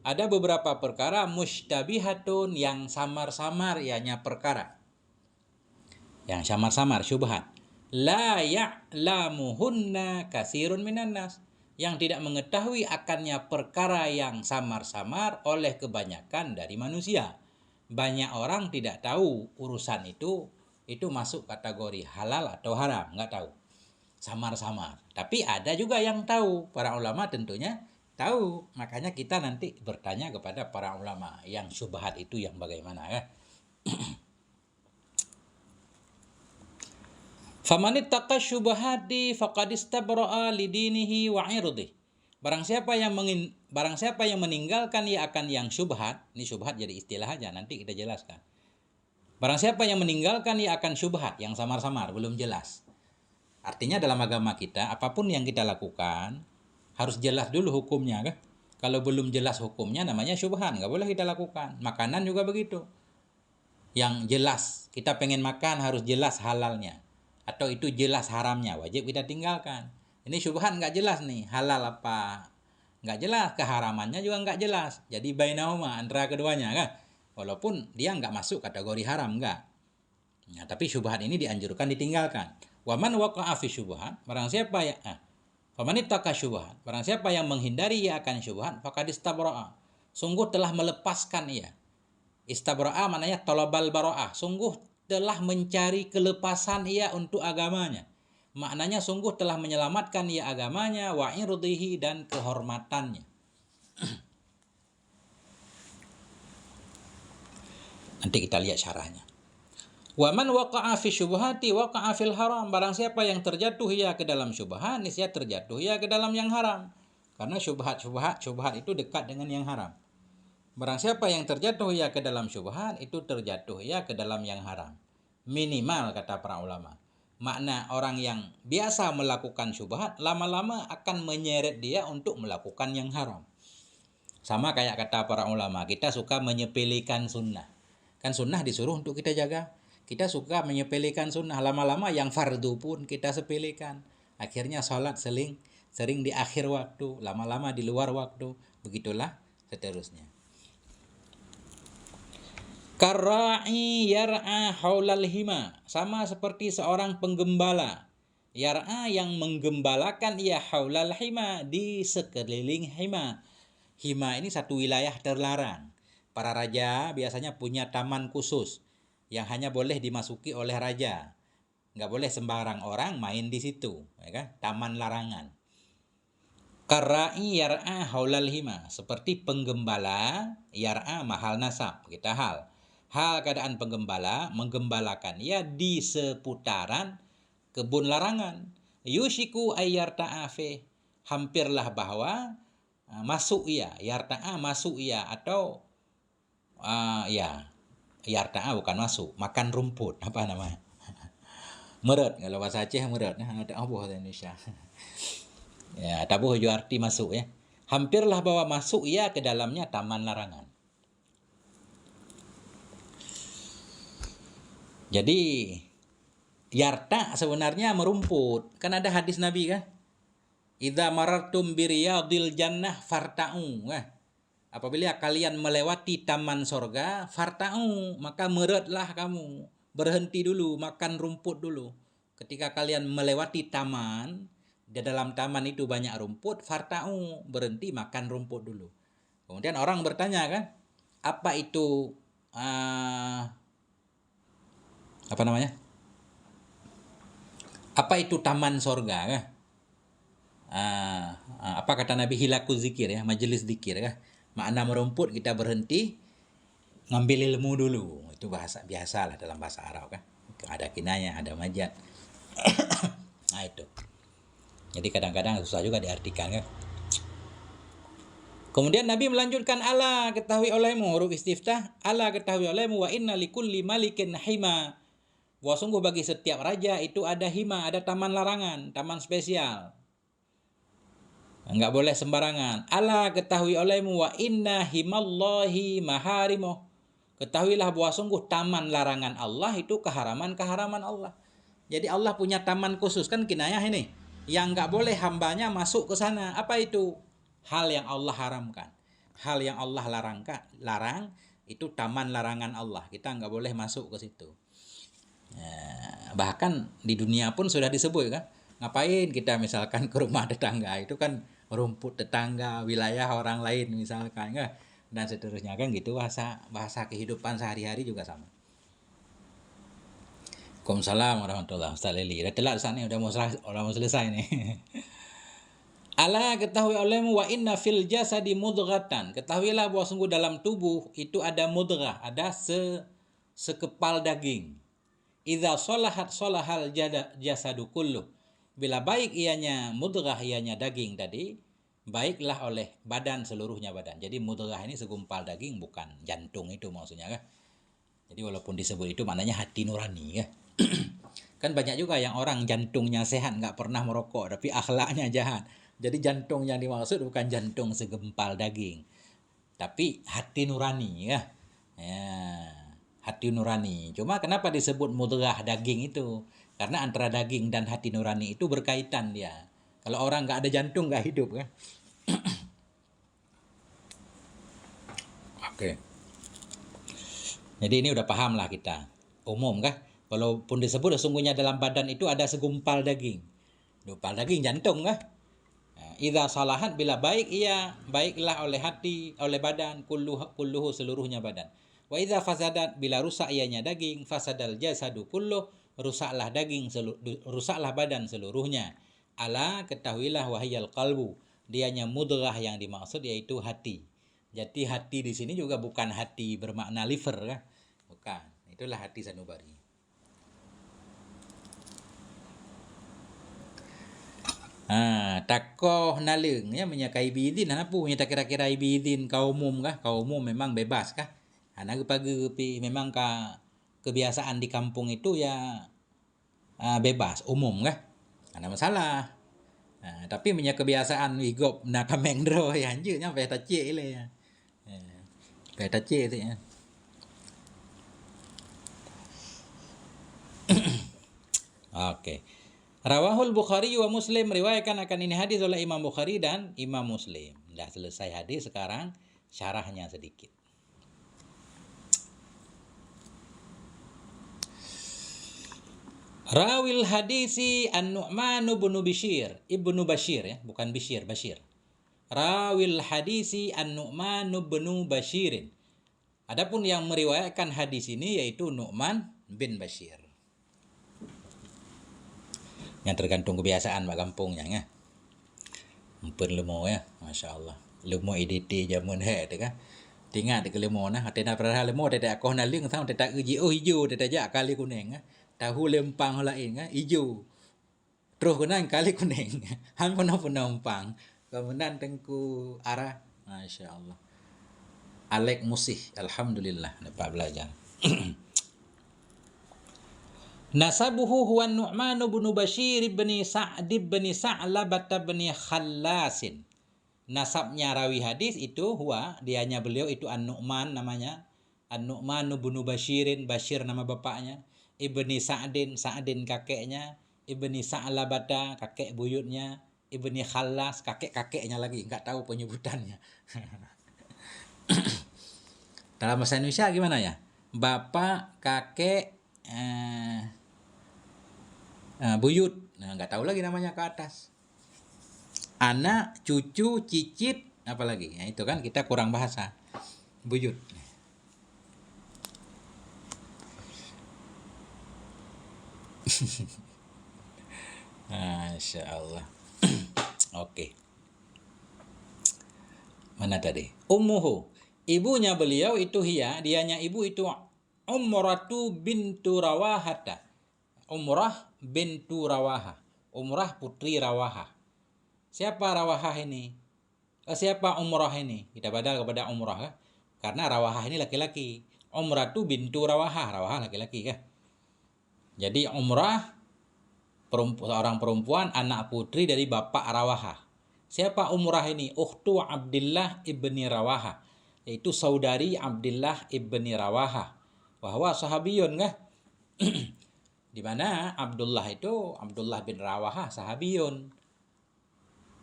ada beberapa perkara, mushtabihatun, yang samar-samar, ianya perkara yang samar-samar, syubhat. La ya'lamuhunna katsirun minan nas, yang tidak mengetahui akannya perkara yang samar-samar oleh kebanyakan dari manusia. Banyak orang tidak tahu urusan itu masuk kategori halal atau haram, nggak tahu, samar-samar. Tapi ada juga yang tahu, para ulama tentunya tahu. Makanya kita nanti bertanya kepada para ulama yang syubhat itu yang bagaimana ya. Famanittaqa syubhati faqad istabra'a lidinihi wa 'irdihi. Barang siapa yang meninggalkan ia akan yang syubhat, ini syubhat jadi istilah aja, nanti kita jelaskan. Barang siapa yang meninggalkan ia akan syubhat, yang samar-samar, belum jelas. Artinya dalam agama kita, apapun yang kita lakukan harus jelas dulu hukumnya kan? Kalau belum jelas hukumnya namanya syubhat, nggak boleh kita lakukan. Makanan juga begitu. Yang jelas, kita pengen makan harus jelas halalnya, atau itu jelas haramnya, wajib kita tinggalkan. Ini syubhat nggak jelas nih, halal apa nggak jelas, keharamannya juga nggak jelas. Jadi bainahuma, antara keduanya kan, walaupun dia nggak masuk kategori haram, nggak. Nah, tapi syubhat ini dianjurkan ditinggalkan. Waman waqa'a fi syubhat, barang siapa ya famanittaqa syubhat, barang siapa yang menghindari ia akan syubhat, faqad istabra'a, sungguh telah melepaskan ia. Istabra'a maknanya talabal bara'ah, sungguh telah mencari kelepasan ia untuk agamanya. Maknanya sungguh telah menyelamatkan ia agamanya, wa irdihi, dan kehormatannya. Nanti kita lihat syarahnya. Wa man waqa'a fi syubhati waqa'a fil haram, barang siapa yang terjatuh ia ke dalam syubhat, niscaya terjatuh ia ke dalam yang haram. Karena syubhat itu dekat dengan yang haram. Barang siapa yang terjatuh ia ke dalam syubhat, itu terjatuh ia ke dalam yang haram. Minimal, kata para ulama. Makna orang yang biasa melakukan syubhat lama-lama akan menyeret dia untuk melakukan yang haram. Sama kayak kata para ulama, kita suka menyepelekan sunnah. Kan sunnah disuruh untuk kita jaga. Kita suka menyepelekan sunnah, lama-lama yang fardu pun kita sepelekan. Akhirnya sholat sering di akhir waktu, lama-lama di luar waktu. Begitulah seterusnya. Karra'i yar'a haulal hima, sama seperti seorang penggembala. Yar'a yang menggembalakan ia haulal hima, di sekeliling hima. Hima ini satu wilayah terlarang. Para raja biasanya punya taman khusus yang hanya boleh dimasuki oleh raja. Nggak boleh sembarang orang main di situ, ya kan? Taman larangan. Karra'i yar'a haulal hima, seperti penggembala, yar'a mahal nasab, kita hal keadaan penggembala menggembalakan ia di seputaran kebun larangan. Yushiku ayyarta'a fi, hampirlah bahwa masuk ia, yarta'a masuk ia, atau yarta'a bukan masuk, makan rumput, apa namanya? Meret, kalau bahasa Aceh meret, ada apa bahasa Indonesia? Ya, tabuh ju arti masuk ya. Hampirlah bahwa masuk ia ke dalamnya taman larangan. Jadi yarta sebenarnya merumput. Kan ada hadis Nabi kan? Idza marartum biriyadil jannah farta'u. Apabila kalian melewati taman sorga, farta'u, maka meretlah kamu. Berhenti dulu, makan rumput dulu. Ketika kalian melewati taman, di dalam taman itu banyak rumput, farta'u, berhenti makan rumput dulu. Kemudian orang bertanya kan, apa itu apa namanya? Apa itu taman sorga kah? Apa kata Nabi, hilaku zikir ya, majelis zikir kah? Makna merumput kita berhenti ngambil ilmu dulu. Itu bahasa biasa lah dalam bahasa Arab kan. Ada kinayah, ada majaz. Nah itu. Jadi kadang-kadang susah juga diartikan kan. Kemudian Nabi melanjutkan, ala ketahui olehmu, huruf istiftah, ala ketahui olehmu, wa inna likulli malikin hima. Bahwa sungguh bagi setiap raja itu ada hima, ada taman larangan, taman spesial. Enggak boleh sembarangan. Ala ketahui olehmu, wa inna himallahi maharimuh. Ketahuilah bahwa sungguh taman larangan Allah itu keharaman-keharaman Allah. Jadi Allah punya taman khusus, kan kinayah ini. Yang enggak boleh hambanya masuk ke sana. Apa itu? Hal yang Allah haramkan. Hal yang Allah larang itu taman larangan Allah. Kita enggak boleh masuk ke situ. Bahkan di dunia pun sudah disebut kan. Ngapain kita misalkan ke rumah tetangga, itu kan rumput tetangga, wilayah orang lain misalkan kan, dan seterusnya kan gitu. Bahasa kehidupan sehari-hari juga sama. Waalaikumsalam warahmatullahi wabarakatuh. Ustaz Leli udah telat saat ini, udah mau selesai nih. Ala ketahui olehmu, wa inna fil jasadi mudghatan. Ketahuilah bahwa sungguh dalam tubuh itu ada mudghah, ada sekepal daging. Idza sholahat sholahal jasadu kulluh. Bila baik ianya mudghah, ianya daging tadi, baiklah oleh badan, seluruhnya badan. Jadi mudghah ini segumpal daging, bukan jantung itu maksudnya kan. Jadi walaupun disebut itu maknanya hati nurani kan. Kan banyak juga yang orang jantungnya sehat, nggak pernah merokok, tapi akhlaknya jahat. Jadi jantung yang dimaksud bukan jantung segempal daging, tapi hati nurani ya. Hati nurani. Cuma kenapa disebut mudghah daging itu? Karena antara daging dan hati nurani itu berkaitan dia. Kalau orang nggak ada jantung nggak hidup kan. Oke. Jadi ini udah paham lah kita. Umum kah? Walaupun disebut sesungguhnya dalam badan itu ada segumpal daging. Gumpal daging jantung kah? Idza salahat, bila baik ia, baiklah oleh hati, oleh badan, kulluhu seluruhnya badan. Wa idza fasadat, bila rusak ianya daging, fasadal jasadu kulluh, rusaklah daging, rusaklah badan seluruhnya. Ala ketahuilah wahiyal qalbu, dianya mudghah yang dimaksud yaitu hati. Jadi hati di sini juga bukan hati bermakna liver kan? Bukan. Itulah hati sanubari. Takoh naleng ya menyakai bidin apa punya tak kira-kira bidin kaum umum kah? Kaum umum memang bebas kah? Anak pagi memang kebiasaan di kampung itu ya bebas umum kah? Ada masalah. Tapi punya kebiasaan igop nak kamengdro ya anjirnya peta cik ile ya. Peta cik itu ya. Oke. Rawahul Bukhari wa Muslim, riwayatkan akan ini hadis oleh Imam Bukhari dan Imam Muslim. Dah selesai hadis, sekarang syarahnya sedikit. Rawil hadisi An-Nu'man ibnu Bashir, ya, bukan Bashir. Rawil hadisi An-Nu'man ibnu Bashirin. Adapun yang meriwayatkan hadis ini yaitu Nu'man bin Bashir. Yang tergantung kebiasaan mak kampungnya ya. Mumpun lemo ya, masya-Allah. Lemo IDT zaman tu kan. Tinggal dekat lemo nah, ada perah lemo ada akoh naling tang ada uji hijau ada jak kali kuning ah. Tahu lempang lain kan hijau. Terus kuning kali kuning. Han penumpang. Kemudian tengku arah, masya-Allah. Alek musih, alhamdulillah dapat belajar. Nasabuhu huwa Nu'man bin Bashir bin Sa'd bin Sa'labah bin Khallasin. Nasabnya rawi hadis itu huwa, dianya beliau itu An-Nu'man namanya. An-Nu'man bin Bashirin, Bashir nama bapaknya. Ibni Sa'din kakeknya. Ibni Sa'labah kakek buyutnya. Ibni Khallas kakek-kakeknya lagi, enggak tahu penyebutannya. Dalam bahasa Indonesia gimana ya? Bapak, kakek, buyut, nggak tahu lagi namanya ke atas. Anak, cucu, cicit, apa lagi? Ya itu kan kita kurang bahasa. Buyut. Masya Allah. Oke. Mana tadi? Ummuhu. Ibunya beliau itu dianya ibu itu Umratu bintu Rawahata. Umrah bintu Rawaha. Umrah putri Rawaha. Siapa Rawahah ini? Siapa Umrah ini? Kita badal kepada Umrah kan? Karena Rawahah ini laki-laki. Umratu bintu Rawahah. Rawahah laki-laki kan? Jadi Umrah seorang perempuan anak putri dari bapak Rawahah. Siapa Umrah ini? Ukhtu Abdullah ibni Rawahah, yaitu saudari Abdullah ibni Rawahah. Bahwa sahabiyun kan? Di mana Abdullah bin Rawahah sahabiyun.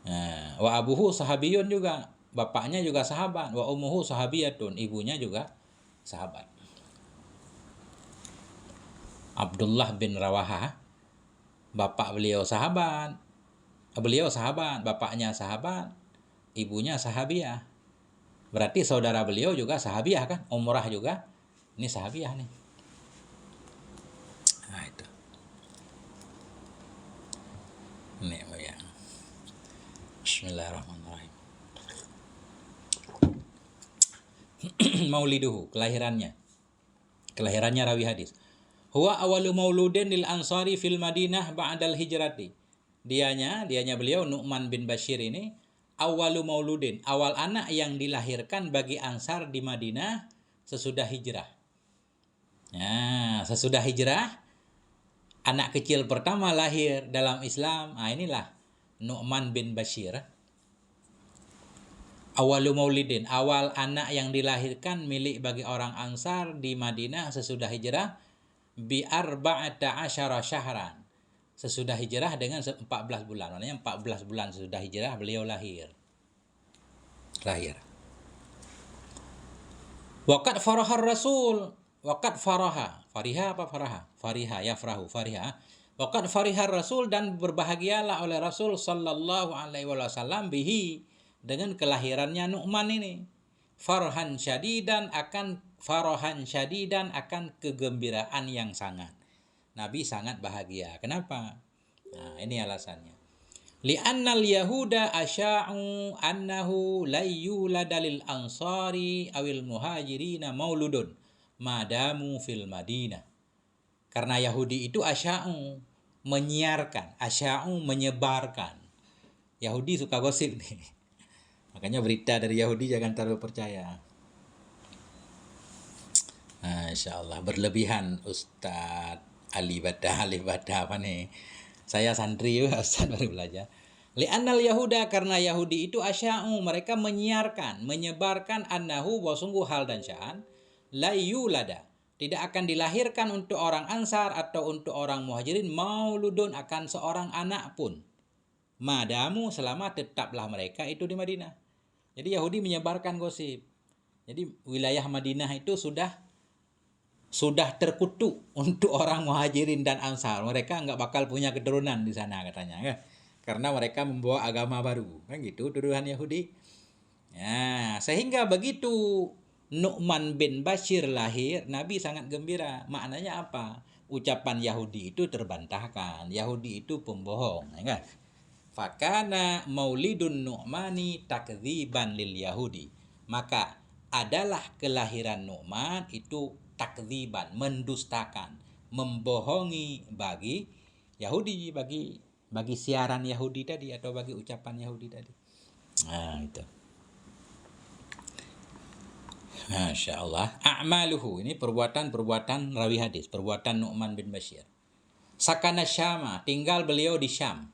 Nah, wa abuhu sahabiyun juga, bapaknya juga sahabat. Wa ummuhu sahabiyatun, ibunya juga sahabat. Abdullah bin Rawahah, bapak beliau sahabat, bapaknya sahabat, ibunya sahabiah. Berarti saudara beliau juga sahabiah kan? Umrah juga, ini sahabiah nih. Nah itu. Ini ya. Bismillahirrahmanirrahim. Mauliduhu, kelahirannya rawi hadis. Huwa awalu mauludin lil ansari fil Madinah ba'dal hijrati. Dianya beliau Nu'man bin Bashir ini awalu mauludin, awal anak yang dilahirkan bagi Ansar di Madinah sesudah hijrah. Nah, sesudah hijrah anak kecil pertama lahir dalam Islam. Nah, inilah Nu'man bin Bashir. Awalu maulidin, awal anak yang dilahirkan milik bagi orang Ansar di Madinah sesudah hijrah bi arba'ata asyara syahran. Sesudah hijrah dengan 14 bulan. Maknanya 14 bulan sesudah hijrah beliau lahir. Waqad farahar Rasul. Waqad faraha. Fariha apa faraha? Fariha, yafrahu, fariha. Waqad farihar Rasul, dan berbahagialah oleh Rasul sallallahu alaihi wasallam bihi, dengan kelahirannya Nu'man ini. Farahan syadidan akan kegembiraan yang sangat. Nabi sangat bahagia. Kenapa? Nah, ini alasannya. Li'annal yahuda asya'u annahu la yulada lil ansari awil muhajirina mauludun madamu fil Madinah. Karena Yahudi itu asya'u, menyiarkan, asya'u menyebarkan. Yahudi suka gosip nih. Makanya berita dari Yahudi jangan terlalu percaya. Masya Allah, berlebihan Ustadz alif badah apa nih? Saya santri juga, Ustadz baru belajar. Li'annal yahuda, karena Yahudi itu asya'u, mereka menyiarkan, menyebarkan annahu, bahwa sungguh hal dan sya'an, la yulada, tidak akan dilahirkan untuk orang Ansar atau untuk orang Muhajirin mauludun, akan seorang anak pun. Madamu, selama tetaplah mereka itu di Madinah. Jadi Yahudi menyebarkan gosip. Jadi wilayah Madinah itu sudah terkutuk untuk orang Muhajirin dan Ansar. Mereka nggak bakal punya keturunan di sana katanya, kan? Karena mereka membawa agama baru, kan gitu tuduhan Yahudi. Ya, sehingga begitu Nu'man bin Bashir lahir, Nabi sangat gembira. Maknanya apa? Ucapan Yahudi itu terbantahkan. Yahudi itu pembohong, ya kan? Fakana maulidun Nu'mani takdziban lil Yahudi. Maka adalah kelahiran Nu'man itu takdziban, mendustakan, membohongi bagi Yahudi, bagi siaran Yahudi tadi atau bagi ucapan Yahudi tadi. Nah, itu. Masya Allah. A'maluhu, ini perbuatan rawi hadis, perbuatan Nu'man bin Bashir. Sakana Syama, tinggal beliau di Syam.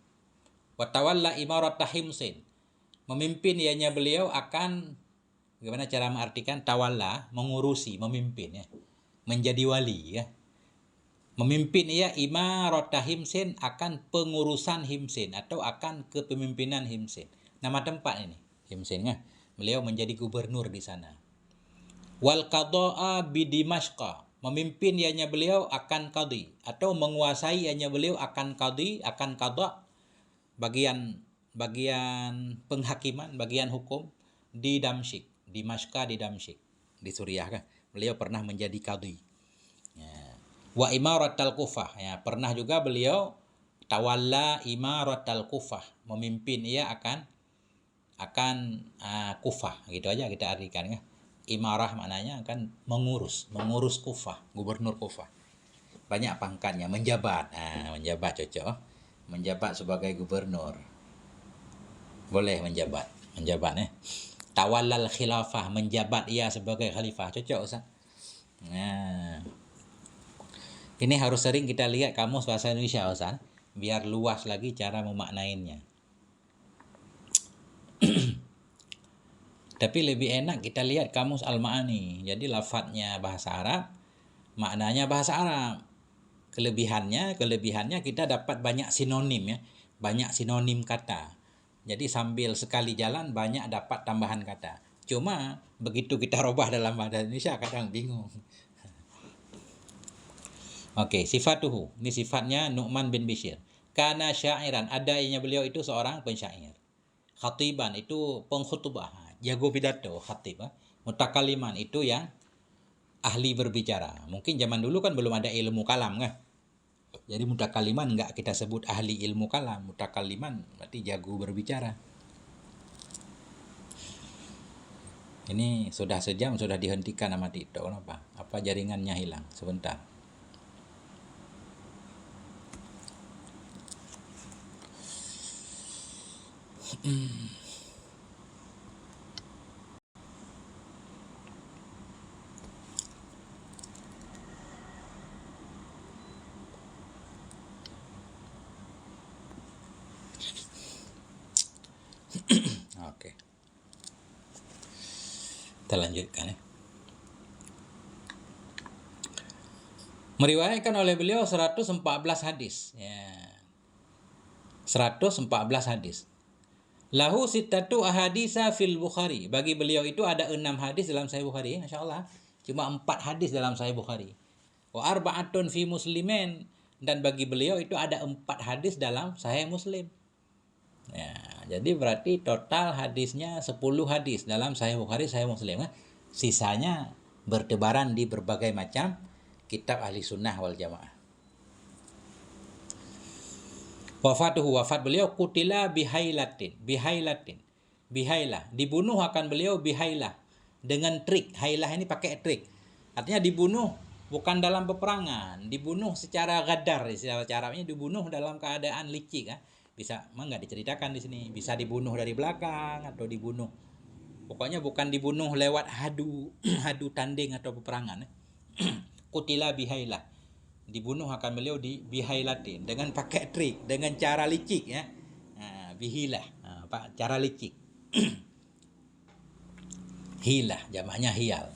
Watawalla imarata Himsin, memimpin ianya beliau akan, bagaimana cara mengartikan tawalla, mengurusi, memimpin ya, menjadi wali ya. Memimpin ia imarata Himsin, akan pengurusan Himsin atau akan kepemimpinan Himsin. Nama tempat ini Himsin ya. Beliau menjadi gubernur di sana. Wal qada'a bi Dimashqa, memimpin ianya beliau akan qadi atau menguasai ianya beliau akan qadi, akan qada, bagian penghakiman, bagian hukum di Damsyik, di Dimashqa di Damsyik, di Suriah kan. Beliau pernah menjadi qadhi. Ya. Wa imaratal Kufah. Ya, pernah juga beliau tawalla imaratal Kufah, memimpin ia akan Kufah. Gitu aja kita artikan ya. Imarah maknanya akan mengurus Kufah, gubernur Kufah. Banyak pangkatnya, menjabat. Menjabat cocok. Menjabat sebagai gubernur. Boleh menjabat ya. Tawallal khilafah, menjabat ia sebagai khalifah. Cocok Ustaz. Nah, ini harus sering kita lihat kamus bahasa Indonesia Ustaz, biar luas lagi cara memaknainya. Tapi lebih enak kita lihat kamus Al-Ma'ani. Jadi lafadznya bahasa Arab, maknanya bahasa Arab. Kelebihannya kita dapat banyak sinonim ya, banyak sinonim kata. Jadi sambil sekali jalan banyak dapat tambahan kata. Cuma begitu kita robah dalam bahasa Indonesia kadang bingung. Oke, sifatuhu. Ini sifatnya Nu'man bin Bishir. Kana syairan, adanya beliau itu seorang pensyair. Khatiban itu pengkhutbah, jago pidato, khatib. Mutakaliman itu yang ahli berbicara. Mungkin zaman dulu kan belum ada ilmu kalam kan. Jadi mutakaliman enggak kita sebut ahli ilmu kalam. Mutakaliman berarti jago berbicara. Ini sudah sejam, sudah dihentikan sama TikTok. Kenapa? Apa jaringannya hilang? Sebentar. Oke. Kita lanjutkan ya. Meriwayatkan oleh beliau 114 hadis. Ya. 114 hadis. Lahu sittatu ahadisa fil Bukhari. Bagi beliau itu ada 6 hadis dalam Sahih Bukhari. Masya Allah. Cuma 4 hadis dalam Sahih Bukhari. Wa arba'atun fi Muslimin. Dan bagi beliau itu ada 4 hadis dalam Sahih Muslim. Ya, jadi berarti total hadisnya 10 hadis dalam Sahih Bukhari, Sahih Muslim. Sisanya bertebaran di berbagai macam kitab ahli sunnah wal jamaah. Wafat beliau kutila bihailah, dibunuh akan beliau bihailah, dengan trik. Hailah ini pakai trik, artinya dibunuh bukan dalam peperangan, dibunuh secara gadar, istilah Arabnya dibunuh dalam keadaan licik. Bisa enggak diceritakan di sini, bisa dibunuh dari belakang atau dibunuh, pokoknya bukan dibunuh lewat hadu tanding atau peperangan. Kutila bihailah, dibunuh akan beliau di bihailatin, dengan pakai trik, dengan cara licik ya. Bihilah, cara licik. Hilah jamaknya hiyal.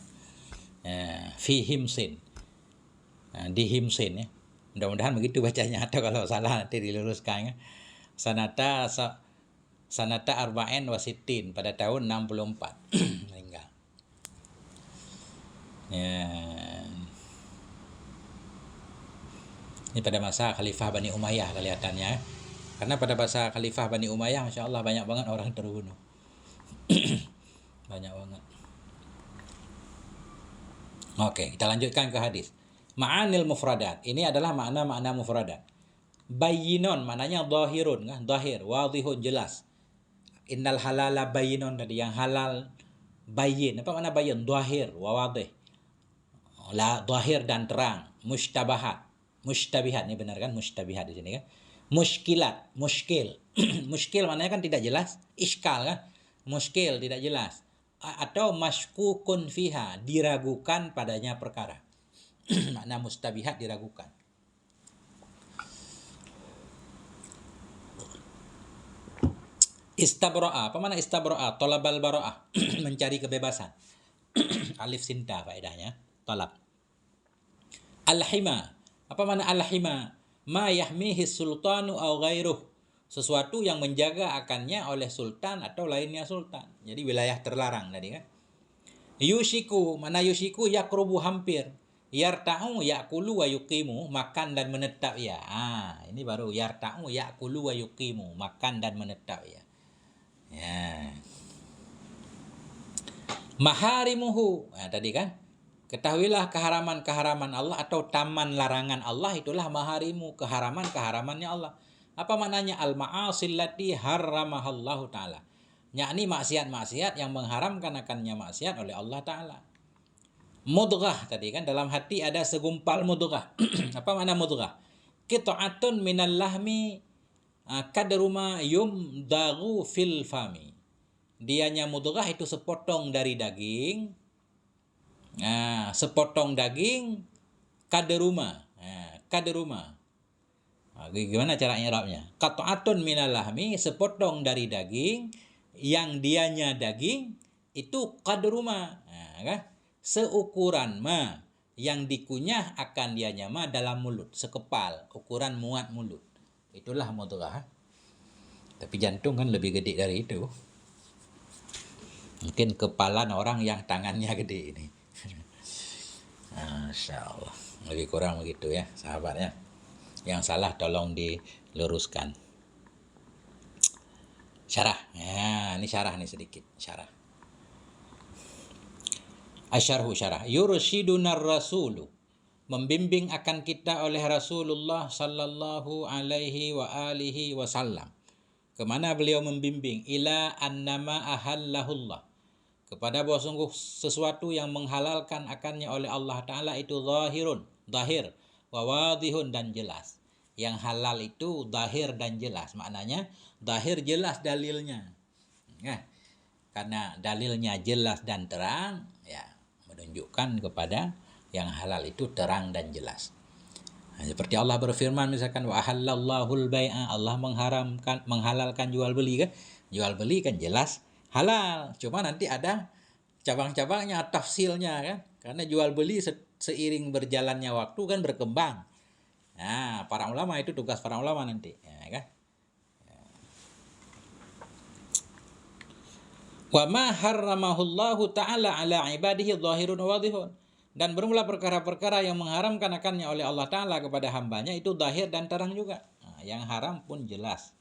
Fi himsin, di himsin ya. Mudah-mudahan begitu bacanya, atau kalau salah nanti diluruskan ya. Sanata arba'in wasitin, pada tahun 64 meninggal. Ya. Ini pada masa Khalifah Bani Umayyah kelihatannya. Karena pada masa Khalifah Bani Umayyah, Masya Allah banyak banget orang terbunuh. Banyak banget. Oke, kita lanjutkan ke hadis. Ma'anil mufradat. Ini adalah makna-makna mufradat. Bayinon, maknanya dhahirun, dhahir, wadihun, jelas. Innal halala bayinon, tadi yang halal bayin. Apa makna bayin? Dhahir, wadih. Dhahir dan terang. Mushtabihat, ini benar kan? Mushtabihat di sini kan? Mushkilat, muskil. Muskil maknanya kan tidak jelas. Iskal kan? Muskil, tidak jelas. Atau mashkukun fiha, diragukan padanya perkara. Makna mustabihat, diragukan. Istabro'a, apa mana istabro'a? Tolabal baro'ah, mencari kebebasan. Alif sinta faedahnya, talab. Al-hima, apa mana al-hima? Ma yahmihi sultanu au ghairuh, sesuatu yang menjaga akannya oleh sultan atau lainnya sultan. Jadi wilayah terlarang tadi kan. Yushiku, mana yushiku? Yakrubu, hampir. Yarta'u yakulu wa yuqimu, makan dan menetap ya. Ini baru yarta'u yakulu wa yuqimu, makan dan menetap ya. Ya. Maharimuhu, tadi kan Ketahuilah keharaman-keharaman Allah atau taman larangan Allah itulah maharimu, keharaman-keharamannya Allah. Apa maknanya? Al-ma'asil lati harramahallahu ta'ala. Yakni maksiat-maksiat yang mengharamkan akannya maksiat oleh Allah Ta'ala. Mudghah tadi kan, dalam hati ada segumpal mudghah. Apa makna mudghah? Qit'atun minal lahmi kadruma yumdaghu fil fami. Dianya mudghah itu sepotong dari daging. Sepotong daging kadruma. Kadruma. Gimana caranya Arabnya? Qat'atun minal lahmi, sepotong dari daging yang dianya daging itu kadruma. Kan? Seukuran ma yang dikunyah akan dianya ma dalam mulut, sekepal, ukuran muat mulut. Itulah mudghah. Tapi jantung kan lebih gede dari itu. Mungkin kepalan orang yang tangannya gede ini. Masya Allah. Lebih kurang begitu ya sahabatnya. Yang salah tolong diluruskan. Syarah. Ya, ini syarah nih sedikit. Syarah. Asyarhu syarah. Yurshidunar rasulu. Membimbing akan kita oleh Rasulullah sallallahu alaihi wa alihi wasallam. Kemana beliau membimbing? Ila annama ahallahullah. Kepada bahwa sungguh sesuatu yang menghalalkan akannya oleh Allah Ta'ala itu zahir, wa wadihun dan jelas. Yang halal itu zahir dan jelas. Maknanya zahir jelas dalilnya. Karena dalilnya jelas dan terang, ya menunjukkan kepada yang halal itu terang dan jelas. Seperti Allah berfirman misalkan wa ahallallahul bai'a, Allah menghalalkan jual beli kan? Jual beli kan jelas halal, cuma nanti ada cabang-cabangnya, tafsilnya kan, karena jual beli seiring berjalannya waktu kan berkembang. Nah, para ulama itu tugas para ulama nanti, ya kan. Wa ma harramahullahu ta'ala ala ibadihi zahirun wadihun. Dan bermula perkara-perkara yang mengharamkan akannya oleh Allah Ta'ala kepada hambanya itu zahir dan terang juga. Nah, yang haram pun jelas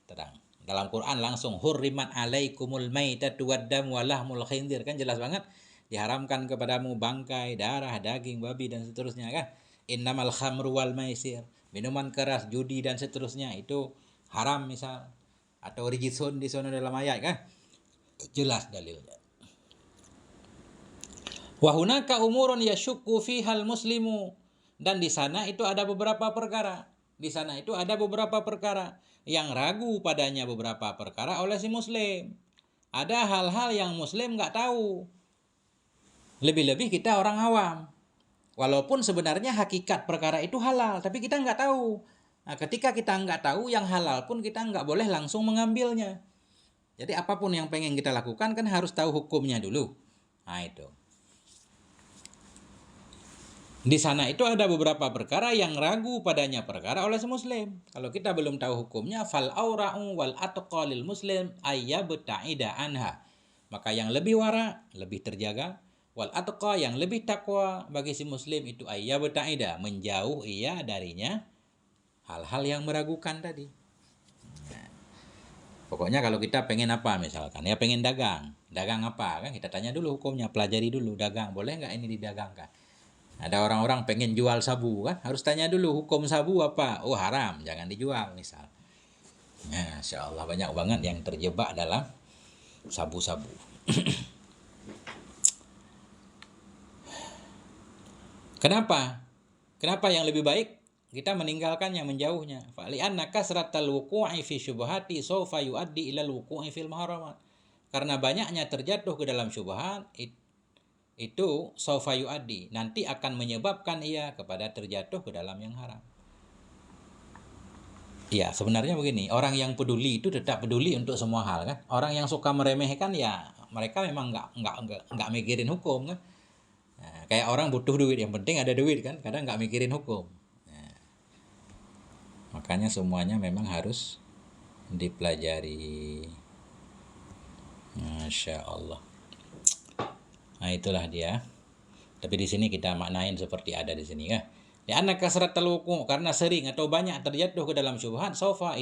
terang. Dalam Quran langsung hurrimat alaikumul maitatu waddam wa lahmul khinzir, kan jelas banget diharamkan kepadamu bangkai, darah, daging babi dan seterusnya kan. Innamal khamru wal maisir, minuman keras, judi dan seterusnya itu haram misal, atau rijsun di sana dalam ayat kan. Jelas dalilnya. Wa hunaka umurun yashukku fihal muslimu, dan di sana itu ada beberapa perkara. Di sana itu ada beberapa perkara yang ragu padanya beberapa perkara oleh si muslim. Ada hal-hal yang muslim nggak tahu. Lebih-lebih kita orang awam. Walaupun sebenarnya hakikat perkara itu halal, tapi kita nggak tahu. Nah, ketika kita nggak tahu yang halal pun kita nggak boleh langsung mengambilnya. Jadi apapun yang pengen kita lakukan kan harus tahu hukumnya dulu. Nah itu. Di sana itu ada beberapa perkara yang ragu padanya perkara oleh semuslim. Kalau kita belum tahu hukumnya, fal aura'u wal atqalil muslim ayyabta'ida anha. Maka yang lebih wara, lebih terjaga, wal atqa yang lebih takwa bagi si muslim itu ayyabta'ida, menjauh ia darinya hal-hal yang meragukan tadi. Nah, pokoknya kalau kita pengen apa misalkan, ya pengen dagang apa kan, kita tanya dulu hukumnya, pelajari dulu dagang, boleh nggak ini didagangkan. Ada orang-orang pengen jual sabu kan, harus tanya dulu hukum sabu apa. Oh haram, jangan dijual misal. Nah, Insya Allah banyak banget yang terjebak dalam sabu-sabu. Kenapa? Kenapa yang lebih baik kita meninggalkannya, menjauhnya? Fa'li'anna kasratal wuqu'i fi syubhati sawfa yuaddi ilal wuqu'i fil muharramat. Karena banyaknya terjatuh ke dalam syubhat itu sawfa yuaddi, nanti akan menyebabkan ia kepada terjatuh ke dalam yang haram. Ya, sebenarnya begini, orang yang peduli itu tetap peduli untuk semua hal kan. Orang yang suka meremehkan ya mereka memang nggak mikirin hukum kan. Nah, kayak orang butuh duit, yang penting ada duit kan, kadang nggak mikirin hukum. Nah, makanya semuanya memang harus dipelajari. Masya Allah. Nah itulah dia. Tapi di sini kita maknain seperti ada di sini ya. Li'anna kasratal wuqu', karena sering atau banyak terjatuh ke dalam syubhat, sawfa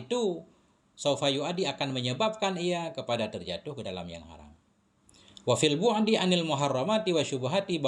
yu'adi akan menyebabkan ia kepada terjatuh ke dalam yang haram. Wa fil bu'di anil muharramati wa syubhati